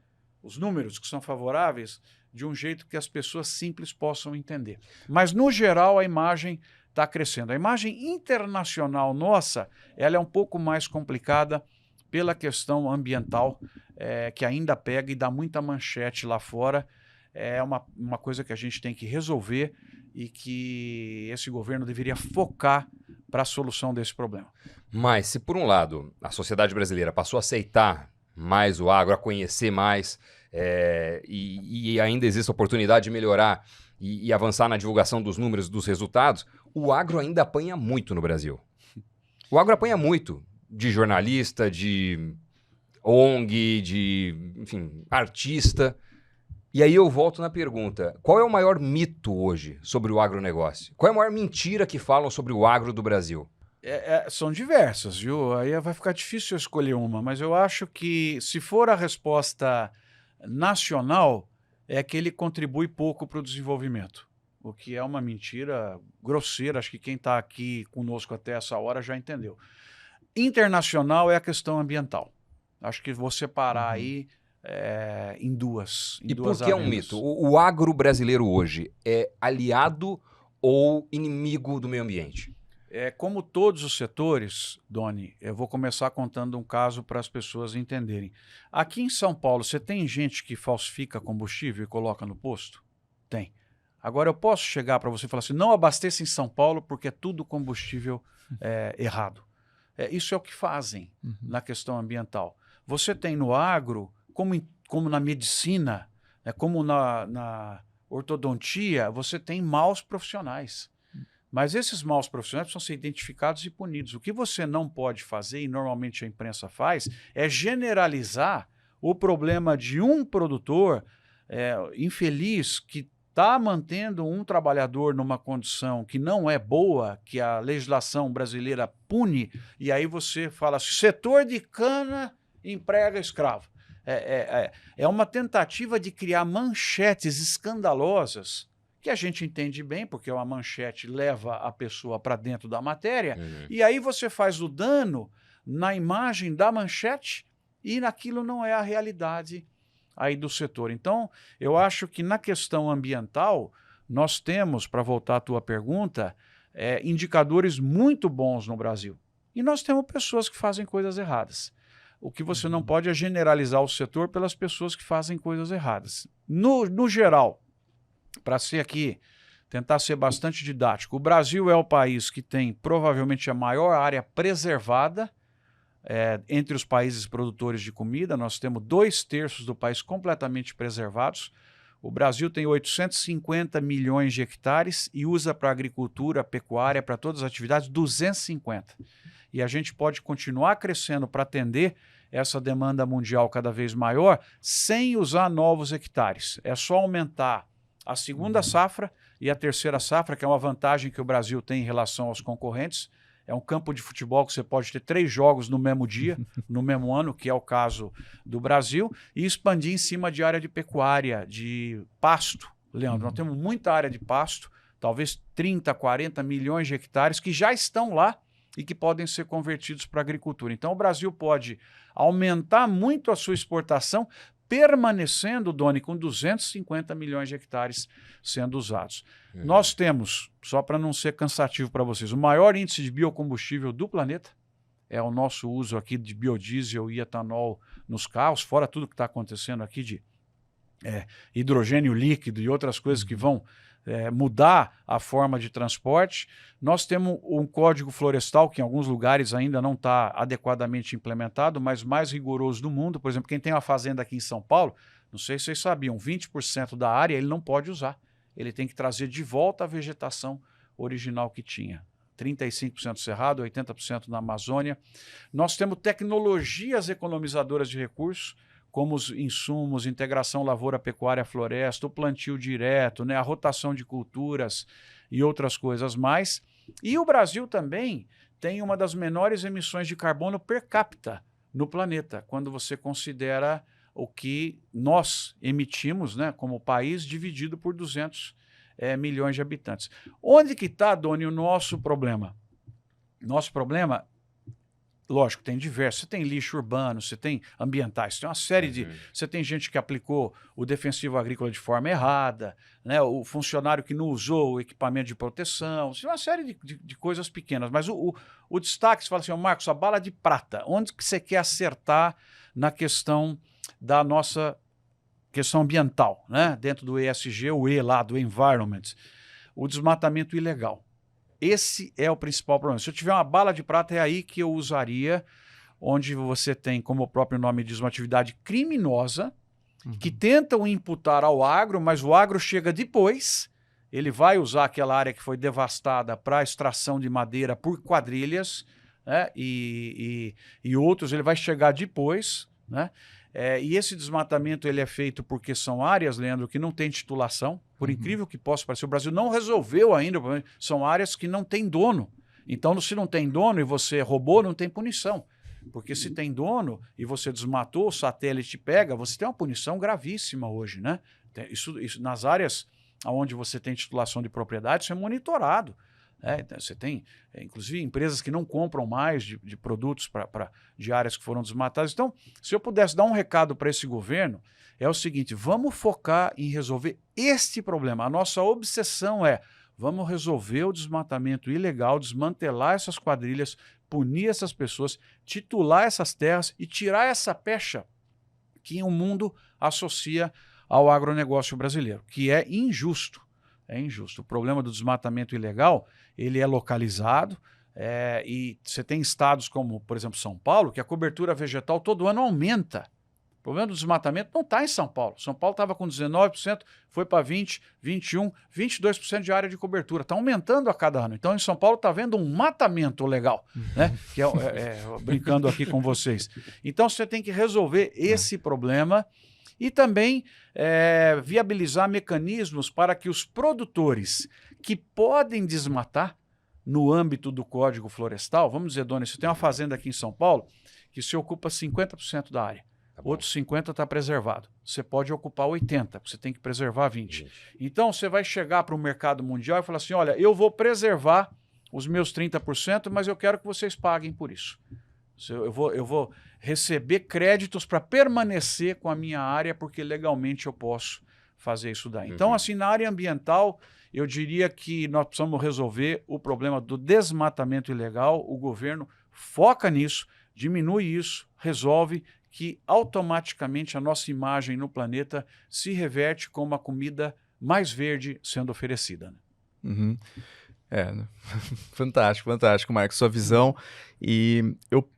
os números que são favoráveis, de um jeito que as pessoas simples possam entender. Mas, no geral, a imagem está crescendo. A imagem internacional nossa, ela é um pouco mais complicada pela questão ambiental, que ainda pega e dá muita manchete lá fora. É uma coisa que a gente tem que resolver e que esse governo deveria focar para a solução desse problema. Mas se por um lado a sociedade brasileira passou a aceitar mais o agro, a conhecer mais, e ainda existe a oportunidade de melhorar e avançar na divulgação dos números, dos resultados, o agro ainda apanha muito no Brasil. O agro apanha muito de jornalista, de ONG, de, enfim, artista. E aí eu volto na pergunta, qual é o maior mito hoje sobre o agronegócio? Qual é a maior mentira que falam sobre o agro do Brasil? São diversas, viu? Aí vai ficar difícil eu escolher uma, mas eu acho que se for a resposta nacional, é que ele contribui pouco para o desenvolvimento, o que é uma mentira grosseira, acho que quem está aqui conosco até essa hora já entendeu. Internacional é a questão ambiental. Acho que vou separar aí em duas E por que é um arenas. mito? O agro brasileiro hoje é aliado ou inimigo do meio ambiente? Como todos os setores, Doni, eu vou começar contando um caso para as pessoas entenderem. Aqui em São Paulo, você tem gente que falsifica combustível e coloca no posto? Tem. Agora, eu posso chegar para você e falar assim, não abasteça em São Paulo porque é tudo combustível errado. Isso é o que fazem na questão ambiental. Você tem no agro, como na medicina, como na ortodontia, você tem maus profissionais. Mas esses maus profissionais precisam ser identificados e punidos. O que você não pode fazer, e normalmente a imprensa faz, é generalizar o problema de um produtor infeliz que está mantendo um trabalhador numa condição que não é boa, que a legislação brasileira pune, e aí você fala assim, setor de cana emprega escravo. É uma tentativa de criar manchetes escandalosas que a gente entende bem, porque uma manchete leva a pessoa para dentro da matéria, e aí você faz o dano na imagem da manchete e naquilo não é a realidade aí do setor. Então, eu acho que na questão ambiental, nós temos, para voltar à tua pergunta, indicadores muito bons no Brasil. E nós temos pessoas que fazem coisas erradas. O que você não pode é generalizar o setor pelas pessoas que fazem coisas erradas. No geral, para tentar ser bastante didático, o Brasil é o país que tem provavelmente a maior área preservada entre os países produtores de comida. Nós temos 2/3 do país completamente preservados. O Brasil tem 850 milhões de hectares e usa para agricultura, pecuária, para todas as atividades, 250. E a gente pode continuar crescendo para atender essa demanda mundial cada vez maior sem usar novos hectares. É só aumentar a segunda safra e a terceira safra, que é uma vantagem que o Brasil tem em relação aos concorrentes. É um campo de futebol que você pode ter 3 jogos no mesmo dia, no mesmo ano, que é o caso do Brasil, e expandir em cima de área de pecuária, de pasto. Leandro, nós temos muita área de pasto, talvez 30, 40 milhões de hectares que já estão lá e que podem ser convertidos para a agricultura. Então o Brasil pode aumentar muito a sua exportação, permanecendo, Doni, com 250 milhões de hectares sendo usados. Nós temos, só para não ser cansativo para vocês, o maior índice de biocombustível do planeta. É o nosso uso aqui de biodiesel e etanol nos carros, fora tudo que está acontecendo aqui de hidrogênio líquido e outras coisas que vão mudar a forma de transporte. Nós temos um código florestal que em alguns lugares ainda não está adequadamente implementado, mas mais rigoroso do mundo. Por exemplo, quem tem uma fazenda aqui em São Paulo, não sei se vocês sabiam, 20% da área ele não pode usar. Ele tem que trazer de volta a vegetação original que tinha. 35% cerrado, 80% na Amazônia. Nós temos tecnologias economizadoras de recursos, como os insumos, integração lavoura-pecuária-floresta, o plantio direto, a rotação de culturas e outras coisas mais. E o Brasil também tem uma das menores emissões de carbono per capita no planeta, quando você considera o que nós emitimos como país dividido por 200 milhões de habitantes. Onde que está, Doni, o nosso problema? Nosso problema lógico, tem diversos. Você tem lixo urbano, você tem ambientais, tem uma série de... Você tem gente que aplicou o defensivo agrícola de forma errada, né? O funcionário que não usou o equipamento de proteção, uma série de coisas pequenas. Mas o destaque, você fala assim, Marcos, a bala de prata, onde que você quer acertar na questão da nossa questão ambiental, né? Dentro do ESG, o E lá, do Environment, o desmatamento ilegal. Esse é o principal problema. Se eu tiver uma bala de prata, é aí que eu usaria, onde você tem, como o próprio nome diz, uma atividade criminosa, que tentam imputar ao agro, mas o agro chega depois, ele vai usar aquela área que foi devastada para extração de madeira por quadrilhas, né? E outros, ele vai chegar depois, né? E esse desmatamento ele é feito porque são áreas, Leandro, que não tem titulação, por incrível que possa parecer. O Brasil não resolveu ainda, são áreas que não têm dono. Então, se não tem dono e você roubou, não tem punição. Porque se tem dono e você desmatou, o satélite pega, você tem uma punição gravíssima hoje, né? Isso nas áreas onde você tem titulação de propriedade, isso é monitorado. Você tem, inclusive, empresas que não compram mais de produtos de áreas que foram desmatadas. Então, se eu pudesse dar um recado para esse governo, é o seguinte, vamos focar em resolver este problema. A nossa obsessão é, vamos resolver o desmatamento ilegal, desmantelar essas quadrilhas, punir essas pessoas, titular essas terras e tirar essa pecha que o mundo associa ao agronegócio brasileiro, que é injusto. É injusto. O problema do desmatamento ilegal, ele é localizado e você tem estados como, por exemplo, São Paulo, que a cobertura vegetal todo ano aumenta. O problema do desmatamento não está em São Paulo. São Paulo estava com 19%, foi para 20%, 21%, 22% de área de cobertura. Está aumentando a cada ano. Então, em São Paulo está havendo um matamento legal, né? Que brincando aqui com vocês. Então, você tem que resolver esse problema e também viabilizar mecanismos para que os produtores que podem desmatar no âmbito do Código Florestal, vamos dizer, Dona, você tem uma fazenda aqui em São Paulo que se ocupa 50% da área, outros 50% está preservado. Você pode ocupar 80%, você tem que preservar 20%. Então, você vai chegar para o mercado mundial e falar assim, olha, eu vou preservar os meus 30%, mas eu quero que vocês paguem por isso. Eu vou receber créditos para permanecer com a minha área, porque legalmente eu posso fazer isso daí. Então, assim, na área ambiental, eu diria que nós precisamos resolver o problema do desmatamento ilegal. O governo foca nisso, diminui isso, resolve, que automaticamente a nossa imagem no planeta se reverte como a comida mais verde sendo oferecida. Né? Fantástico, fantástico, Marcos, sua visão. E eu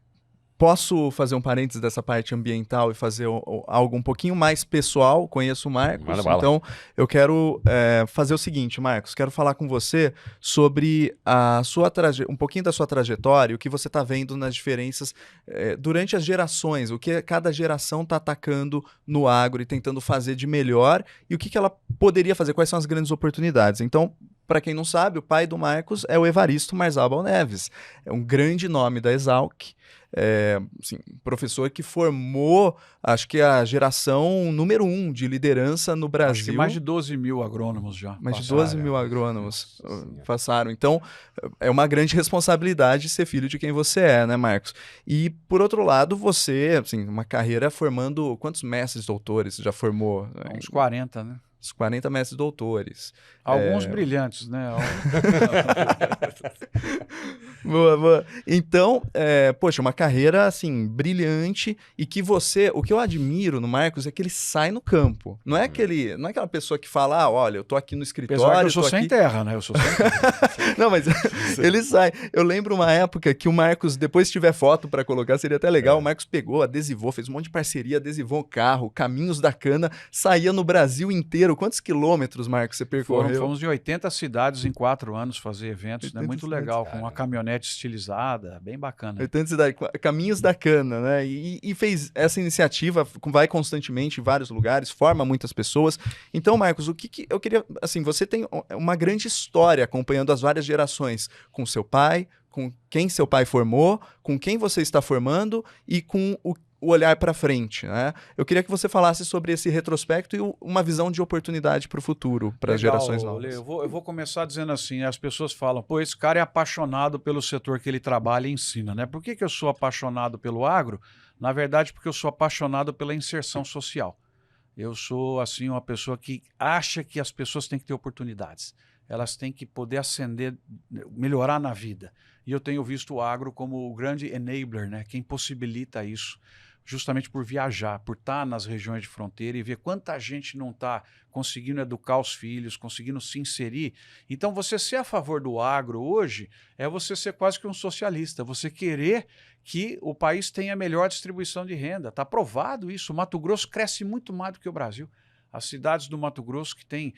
posso fazer um parênteses dessa parte ambiental e fazer algo um pouquinho mais pessoal? Conheço o Marcos, então eu quero fazer o seguinte, Marcos, quero falar com você sobre um pouquinho da sua trajetória, o que você está vendo nas diferenças durante as gerações, o que cada geração está atacando no agro e tentando fazer de melhor e o que ela poderia fazer, quais são as grandes oportunidades. Então, para quem não sabe, o pai do Marcos é o Evaristo Marzabal Neves, é um grande nome da Exalc, assim, professor que formou, acho que a geração número 1 de liderança no Brasil. Acho que mais de 12 mil agrônomos já mais passaram. De 12 mil agrônomos passaram. Então, é uma grande responsabilidade ser filho de quem você é, né, Marcos? E, por outro lado, você, assim, uma carreira formando... Quantos mestres doutores já formou? Uns 40, né? Os 40 mestres doutores. Alguns brilhantes, né? Boa, boa. Então, poxa, uma carreira, assim, brilhante e que o que eu admiro no Marcos é que ele sai no campo. Não é aquela pessoa que fala, olha, eu tô aqui no escritório... Apesar que eu sou sem terra, né? Eu sou sem terra. Não, mas ele sai. Eu lembro uma época que o Marcos, depois se tiver foto para colocar, seria até legal, o Marcos pegou, adesivou, fez um monte de parceria, adesivou o carro, Caminhos da Cana, saía no Brasil inteiro. Quantos quilômetros, Marcos, você percorreu? Fomos de 80 cidades em 4 anos fazer eventos, né? Muito legal, com uma caminhonete estilizada, bem bacana. 80 cidades, Caminhos da Cana, né? E fez essa iniciativa, vai constantemente em vários lugares, forma muitas pessoas. Então, Marcos, o que eu queria... Assim, você tem uma grande história acompanhando as várias gerações, com seu pai, com quem seu pai formou, com quem você está formando e com o olhar para frente, né? Eu queria que você falasse sobre esse retrospecto e uma visão de oportunidade para o futuro, para as gerações novas. Lê, eu vou começar dizendo assim, as pessoas falam, pô, esse cara é apaixonado pelo setor que ele trabalha e ensina, né? Por que eu sou apaixonado pelo agro? Na verdade, porque eu sou apaixonado pela inserção social. Eu sou, assim, uma pessoa que acha que as pessoas têm que ter oportunidades. Elas têm que poder ascender, melhorar na vida. E eu tenho visto o agro como o grande enabler, né? Quem possibilita isso, justamente por viajar, por estar nas regiões de fronteira e ver quanta gente não está conseguindo educar os filhos, conseguindo se inserir. Então, você ser a favor do agro hoje é você ser quase que um socialista, você querer que o país tenha melhor distribuição de renda. Está provado isso. O Mato Grosso cresce muito mais do que o Brasil. As cidades do Mato Grosso que tem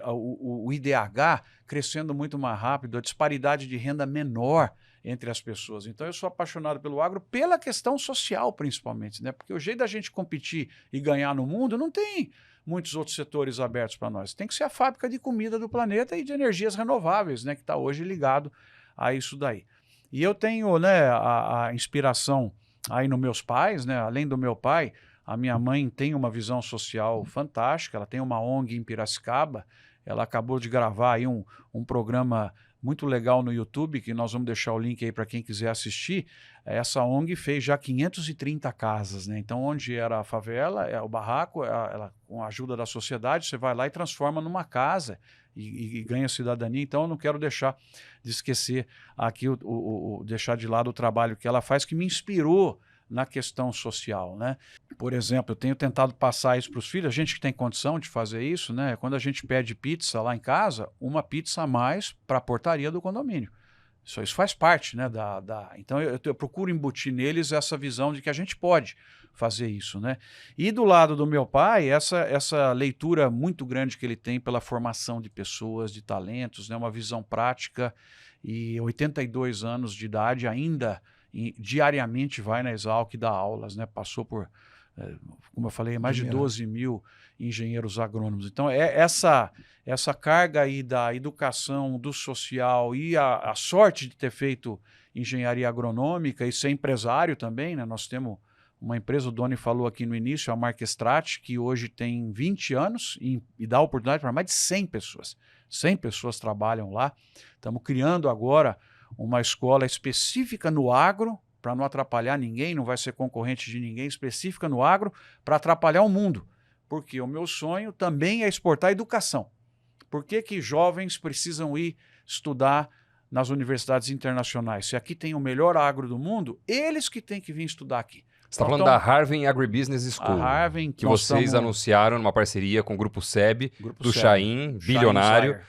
o IDH crescendo muito mais rápido, a disparidade de renda menor entre as pessoas. Então, eu sou apaixonado pelo agro pela questão social, principalmente, né? Porque o jeito da gente competir e ganhar no mundo não tem muitos outros setores abertos para nós. Tem que ser a fábrica de comida do planeta e de energias renováveis, né? Que está hoje ligado a isso daí. E eu tenho, né, a inspiração aí nos meus pais, né? Além do meu pai, a minha mãe tem uma visão social fantástica, ela tem uma ONG em Piracicaba, ela acabou de gravar aí um programa muito legal no YouTube, que nós vamos deixar o link aí para quem quiser assistir. Essa ONG fez já 530 casas, né? Então, onde era a favela, o barraco, ela, com a ajuda da sociedade, você vai lá e transforma numa casa e ganha cidadania. Então, eu não quero deixar de esquecer aqui, deixar de lado o trabalho que ela faz, que me inspirou na questão social, né? Por exemplo, eu tenho tentado passar isso para os filhos, a gente que tem condição de fazer isso, né? Quando a gente pede pizza lá em casa, uma pizza a mais para a portaria do condomínio. Isso faz parte, né? Então eu procuro embutir neles essa visão de que a gente pode fazer isso, né? E do lado do meu pai, essa leitura muito grande que ele tem pela formação de pessoas, de talentos, né? Uma visão prática, e 82 anos de idade ainda diariamente vai na Exalc e dá aulas, né? Passou por, como eu falei, mais de 12 mil engenheiros agrônomos. Então, essa carga aí da educação, do social e a sorte de ter feito engenharia agronômica e ser empresário também, né? Nós temos uma empresa, o Doni falou aqui no início, a Marquestrat, que hoje tem 20 anos e dá oportunidade para mais de 100 pessoas. 100 pessoas trabalham lá. Estamos criando agora uma escola específica no agro, para não atrapalhar ninguém, não vai ser concorrente de ninguém, específica no agro, para atrapalhar o mundo. Porque o meu sonho também é exportar educação. Por que jovens precisam ir estudar nas universidades internacionais? Se aqui tem o melhor agro do mundo, eles que têm que vir estudar aqui. Você está falando da Harvard Agribusiness School, a Harvard, que vocês anunciaram numa parceria com o Grupo SEB, do Chaim, bilionário.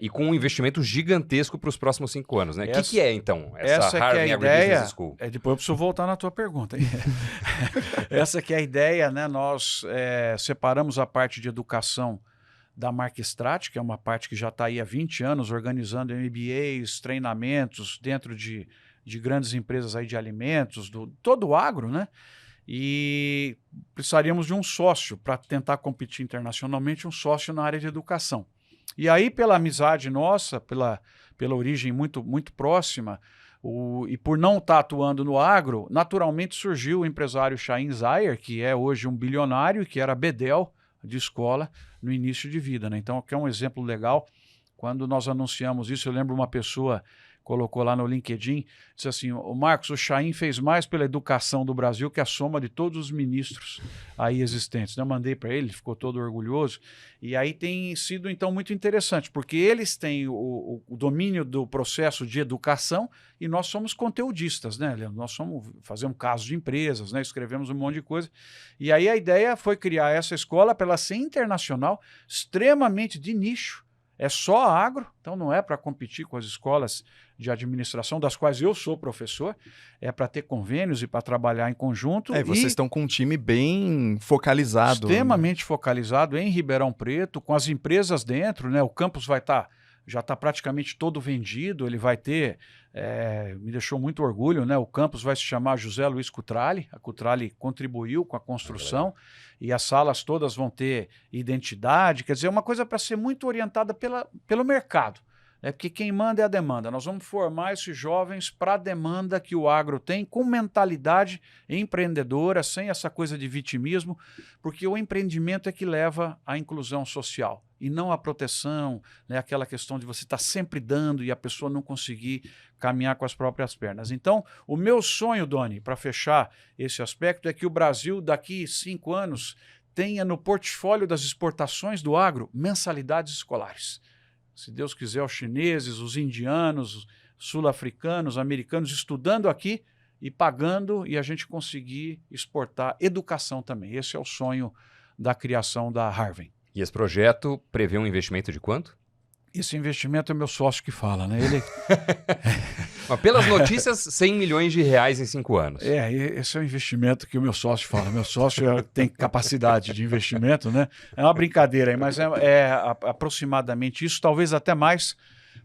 E com um investimento gigantesco para os próximos 5 anos, né? O que é, então, essa Harvard Agribusiness School? Depois eu preciso voltar na tua pergunta. Essa que é a ideia, né? Nós separamos a parte de educação da Marquestrat, que é uma parte que já está aí há 20 anos, organizando MBAs, treinamentos dentro de grandes empresas aí de alimentos, todo o agro, né? E precisaríamos de um sócio para tentar competir internacionalmente, um sócio na área de educação. E aí, pela amizade nossa, pela origem muito, muito próxima, e por não estar atuando no agro, naturalmente surgiu o empresário Chaim Zayer, que é hoje um bilionário e que era bedel de escola no início de vida, né? Então, aqui é um exemplo legal. Quando nós anunciamos isso, eu lembro uma pessoa colocou lá no LinkedIn, disse assim, o Marcos, o Chaim fez mais pela educação do Brasil que a soma de todos os ministros aí existentes. Eu mandei para ele ficou todo orgulhoso. E aí tem sido, então, muito interessante, porque eles têm o domínio do processo de educação e nós somos conteudistas, né, Leandro? Nós fazemos casos de empresas, né? Escrevemos um monte de coisa. E aí a ideia foi criar essa escola para ela ser internacional, extremamente de nicho. É só agro, então não é para competir com as escolas de administração, das quais eu sou professor, é para ter convênios e para trabalhar em conjunto. Vocês estão com um time bem focalizado. Extremamente focalizado em Ribeirão Preto, com as empresas dentro, né? O campus já está praticamente todo vendido, ele vai ter, me deixou muito orgulho, né? O campus vai se chamar José Luiz Cutrale, a Cutrale contribuiu com a construção, e as salas todas vão ter identidade, quer dizer, uma coisa para ser muito orientada pelo mercado. Porque quem manda é a demanda. Nós vamos formar esses jovens para a demanda que o agro tem, com mentalidade empreendedora, sem essa coisa de vitimismo, porque o empreendimento é que leva à inclusão social e não à proteção, né? Aquela questão de você estar sempre dando e a pessoa não conseguir caminhar com as próprias pernas. Então, o meu sonho, Doni, para fechar esse aspecto, é que o Brasil, daqui 5 anos, tenha no portfólio das exportações do agro mensalidades escolares. Se Deus quiser, os chineses, os indianos, os sul-africanos, americanos estudando aqui e pagando, e a gente conseguir exportar educação também. Esse é o sonho da criação da Harvem. E esse projeto prevê um investimento de quanto? Esse investimento é meu sócio que fala, né? Ele... Mas pelas notícias, 100 milhões de reais em 5 anos. Esse é o investimento que o meu sócio fala. Meu sócio tem capacidade de investimento, né? É uma brincadeira aí, mas é aproximadamente isso, talvez até mais,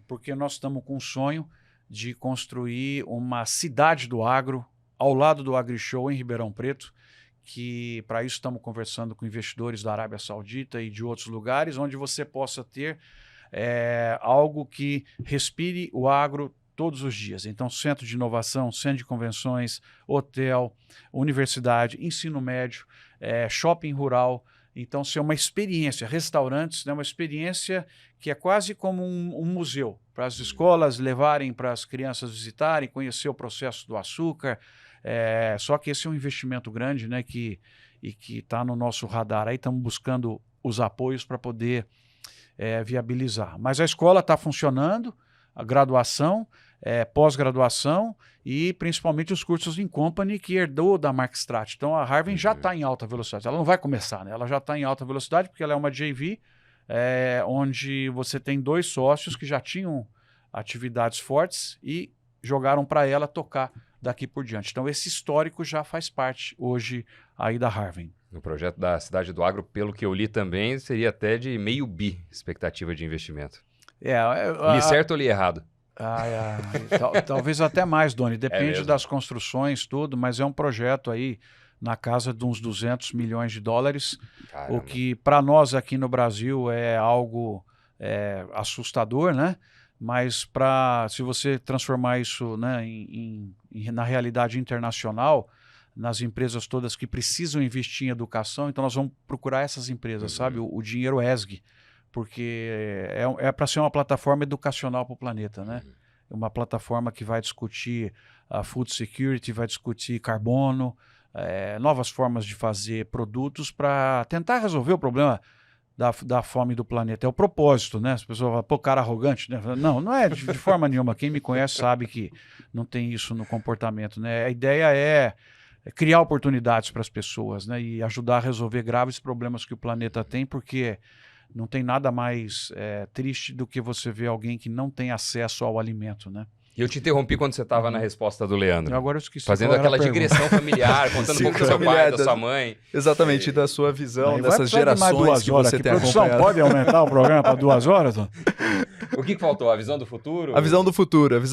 porque nós estamos com um sonho de construir uma cidade do agro ao lado do AgriShow em Ribeirão Preto, que para isso estamos conversando com investidores da Arábia Saudita e de outros lugares, onde você possa ter algo que respire o agro todos os dias. Então, centro de inovação, centro de convenções, hotel, universidade, ensino médio, shopping rural. Então, ser uma experiência, restaurantes, né, uma experiência que é quase como um museu, para as escolas levarem para as crianças visitarem, conhecer o processo do açúcar. Só que esse é um investimento grande, né, que está no nosso radar. Aí estamos buscando os apoios para poder viabilizar. Mas a escola está funcionando, a graduação, pós-graduação e principalmente os cursos em company que herdou da Mark Strat. Então a Harvem já está em alta velocidade. Ela não vai começar, né? Ela já está em alta velocidade porque ela é uma JV, onde você tem 2 sócios que já tinham atividades fortes e jogaram para ela tocar daqui por diante. Então esse histórico já faz parte hoje aí da Harvem. No projeto da Cidade do Agro, pelo que eu li também, seria até de meio bi expectativa de investimento. Li certo ou li errado? Talvez até mais, Doni. Depende das construções, tudo, mas é um projeto aí na casa de uns 200 milhões de dólares, Caramba. o que para nós aqui no Brasil é algo assustador, né? Mas se você transformar isso, né, na realidade internacional, nas empresas todas que precisam investir em educação, então nós vamos procurar essas empresas, sabe? O dinheiro ESG, porque para ser uma plataforma educacional para o planeta, né? Uma plataforma que vai discutir a food security, vai discutir carbono, novas formas de fazer produtos para tentar resolver o problema da fome do planeta. É o propósito, né? As pessoas falam, pô, cara arrogante, né? Não é de forma nenhuma. Quem me conhece sabe que não tem isso no comportamento, né? A ideia é criar oportunidades para as pessoas, né? E ajudar a resolver graves problemas que o planeta tem, porque não tem nada mais triste do que você ver alguém que não tem acesso ao alimento, né? E eu te interrompi quando você estava na resposta do Leandro. Agora eu esqueci. Fazendo aquela digressão familiar, contando um pouco do seu pai, da sua mãe. Exatamente, da sua visão, dessas gerações que você tem acompanhado. Pode aumentar o programa para 2 horas? O que faltou? A visão do futuro? A visão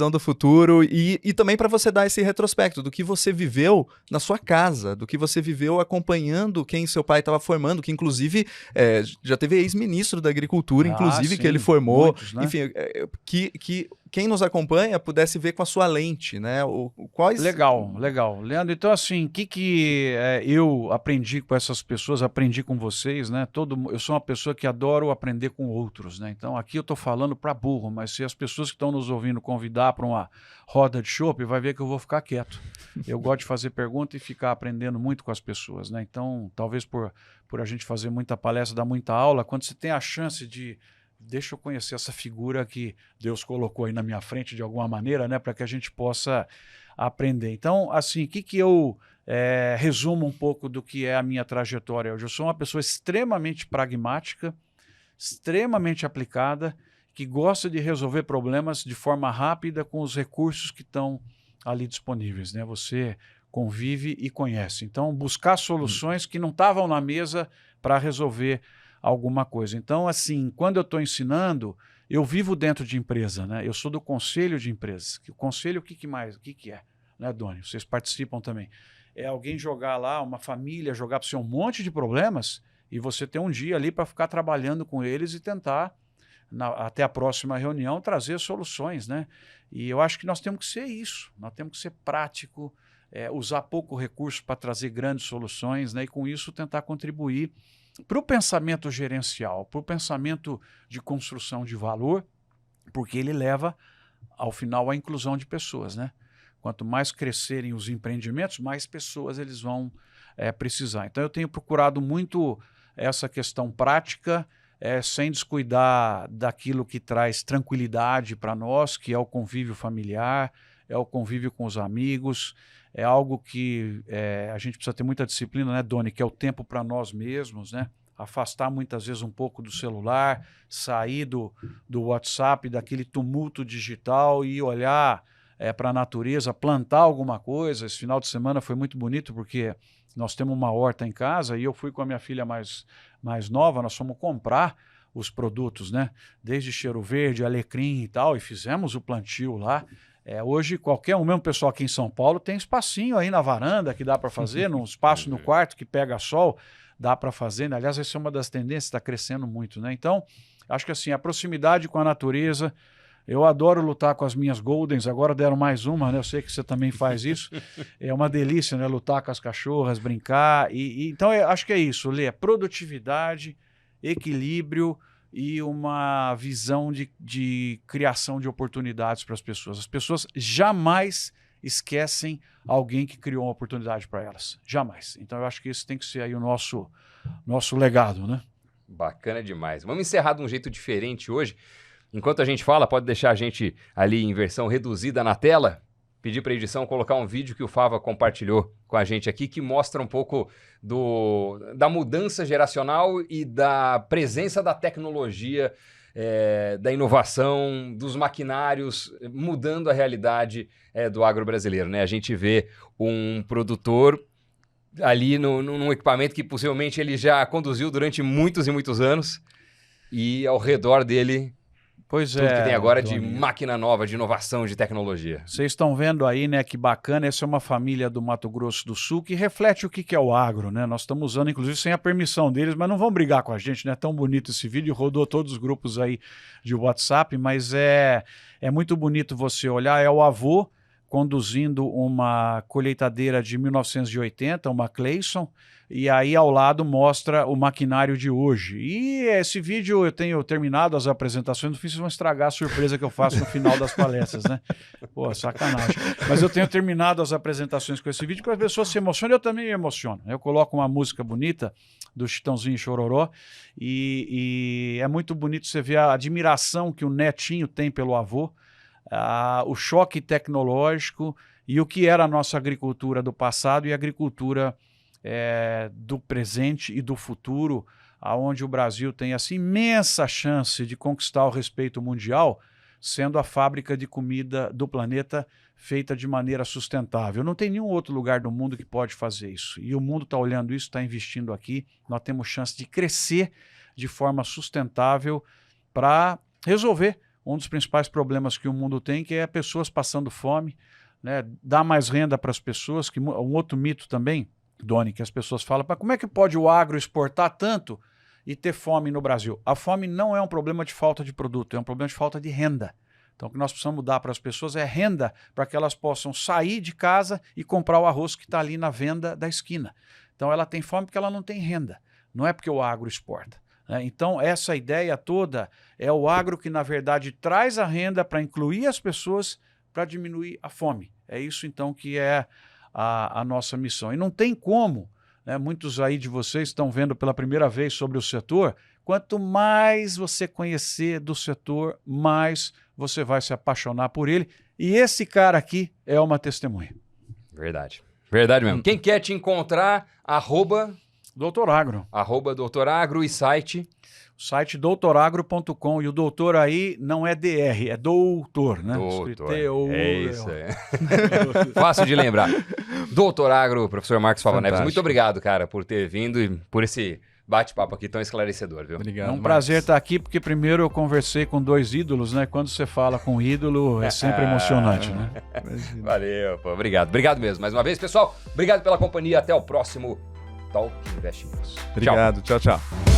do futuro e também para você dar esse retrospecto do que você viveu na sua casa, do que você viveu acompanhando quem seu pai estava formando, que inclusive já teve ex-ministro da Agricultura, inclusive, sim, que ele formou. Muitos, né? Enfim, que quem nos acompanha pudesse ver com a sua lente, né? Quais... Legal. Leandro, então assim, o que eu aprendi com essas pessoas, aprendi com vocês, né? Eu sou uma pessoa que adoro aprender com outros, né? Então aqui eu estou falando para burro, mas se as pessoas que estão nos ouvindo convidar para uma roda de chopp, vai ver que eu vou ficar quieto. Eu gosto de fazer pergunta e ficar aprendendo muito com as pessoas, né? Então, talvez por a gente fazer muita palestra, dar muita aula, quando você tem a chance de deixa eu conhecer essa figura que Deus colocou aí na minha frente de alguma maneira, né, para que a gente possa aprender. Então, assim, o que eu resumo um pouco do que é a minha trajetória hoje? Eu sou uma pessoa extremamente pragmática, extremamente aplicada, que gosta de resolver problemas de forma rápida com os recursos que estão ali disponíveis, né? Você convive e conhece. Então, buscar soluções que não estavam na mesa para resolver alguma coisa. Então, assim, quando eu estou ensinando, eu vivo dentro de empresa, né? Eu sou do conselho de empresas. O conselho, o que é? Né, Doni? Vocês participam também. É alguém jogar lá, uma família, jogar para você um monte de problemas e você ter um dia ali para ficar trabalhando com eles e tentar até a próxima reunião, trazer soluções, né? E eu acho que nós temos que ser isso, nós temos que ser prático, usar pouco recurso para trazer grandes soluções, né? E com isso tentar contribuir para o pensamento gerencial, para o pensamento de construção de valor, porque ele leva, ao final, à inclusão de pessoas, né? Quanto mais crescerem os empreendimentos, mais pessoas eles vão precisar. Então, eu tenho procurado muito essa questão prática, sem descuidar daquilo que traz tranquilidade para nós, que é o convívio familiar, é o convívio com os amigos, é algo que a gente precisa ter muita disciplina, né, Doni? Que é o tempo para nós mesmos, né? Afastar muitas vezes um pouco do celular, sair do WhatsApp, daquele tumulto digital e olhar para a natureza, plantar alguma coisa. Esse final de semana foi muito bonito porque nós temos uma horta em casa e eu fui com a minha filha mais nova, nós fomos comprar os produtos, né? Desde cheiro verde, alecrim e tal, e fizemos o plantio lá. Hoje, qualquer um, mesmo pessoal aqui em São Paulo, tem espacinho aí na varanda que dá para fazer, num espaço no quarto que pega sol, dá para fazer, né? Aliás, essa é uma das tendências, está crescendo muito, né? Então, acho que assim, a proximidade com a natureza, eu adoro lutar com as minhas Goldens, agora deram mais uma, né? Eu sei que você também faz isso. É uma delícia, né? Lutar com as cachorras, brincar. Então, eu acho que é isso, Lê. Produtividade, equilíbrio e uma visão de criação de oportunidades para as pessoas. As pessoas jamais esquecem alguém que criou uma oportunidade para elas. Jamais. Então, eu acho que esse tem que ser aí o nosso legado, né? Bacana demais. Vamos encerrar de um jeito diferente hoje. Enquanto a gente fala, pode deixar a gente ali em versão reduzida na tela. Pedir para a edição colocar um vídeo que o Fava compartilhou com a gente aqui, que mostra um pouco da mudança geracional e da presença da tecnologia, da inovação, dos maquinários, mudando a realidade do agro brasileiro, né? A gente vê um produtor ali num equipamento que possivelmente ele já conduziu durante muitos e muitos anos e ao redor dele... Pois tudo que tem agora de máquina nova, de inovação, de tecnologia. Vocês estão vendo aí, né, que bacana, essa é uma família do Mato Grosso do Sul que reflete o que é o agro, né? Nós estamos usando, inclusive, sem a permissão deles, mas não vão brigar com a gente, né? É tão bonito esse vídeo, rodou todos os grupos aí de WhatsApp, mas é muito bonito você olhar, é o avô conduzindo uma colheitadeira de 1980, uma Clayson, e aí ao lado mostra o maquinário de hoje. E esse vídeo eu tenho terminado as apresentações, não fiz, vocês vão estragar a surpresa que eu faço no final das palestras, né? Pô, sacanagem. Mas eu tenho terminado as apresentações com esse vídeo, que as pessoas se emocionam, eu também me emociono. Eu coloco uma música bonita do Chitãozinho e Chororó, e é muito bonito você ver a admiração que o netinho tem pelo avô, o choque tecnológico e o que era a nossa agricultura do passado e a agricultura do presente e do futuro, aonde o Brasil tem essa imensa chance de conquistar o respeito mundial, sendo a fábrica de comida do planeta feita de maneira sustentável. Não tem nenhum outro lugar do mundo que pode fazer isso. E o mundo está olhando isso, está investindo aqui. Nós temos chance de crescer de forma sustentável para resolver um dos principais problemas que o mundo tem, que é pessoas passando fome, né? Dar mais renda para as pessoas, que um outro mito também, Doni, que as pessoas falam, mas como é que pode o agro exportar tanto e ter fome no Brasil? A fome não é um problema de falta de produto, é um problema de falta de renda. Então o que nós precisamos dar para as pessoas é renda para que elas possam sair de casa e comprar o arroz que está ali na venda da esquina. Então ela tem fome porque ela não tem renda, não é porque o agro exporta. Então, essa ideia toda é o agro que, na verdade, traz a renda para incluir as pessoas para diminuir a fome. É isso, então, que é a nossa missão. E não tem como, né, muitos aí de vocês estão vendo pela primeira vez sobre o setor, quanto mais você conhecer do setor, mais você vai se apaixonar por ele. E esse cara aqui é uma testemunha. Verdade. Verdade mesmo. Quem quer te encontrar, Doutor Agro. Doutor Agro e site? O site doutoragro.com. E o doutor aí não é DR, é doutor, né? Doutor. É isso. Fácil de lembrar. Doutor Agro, professor Marcos Fava Neves, muito obrigado, cara, por ter vindo e por esse bate-papo aqui tão esclarecedor, viu? Obrigado. É um prazer estar aqui, porque primeiro eu conversei com 2 ídolos, né? Quando você fala com ídolo, é sempre emocionante, né? Valeu, pô. Obrigado. Obrigado mesmo. Mais uma vez, pessoal. Obrigado pela companhia. Até o próximo Talk Invest News. Obrigado. Tchau, tchau.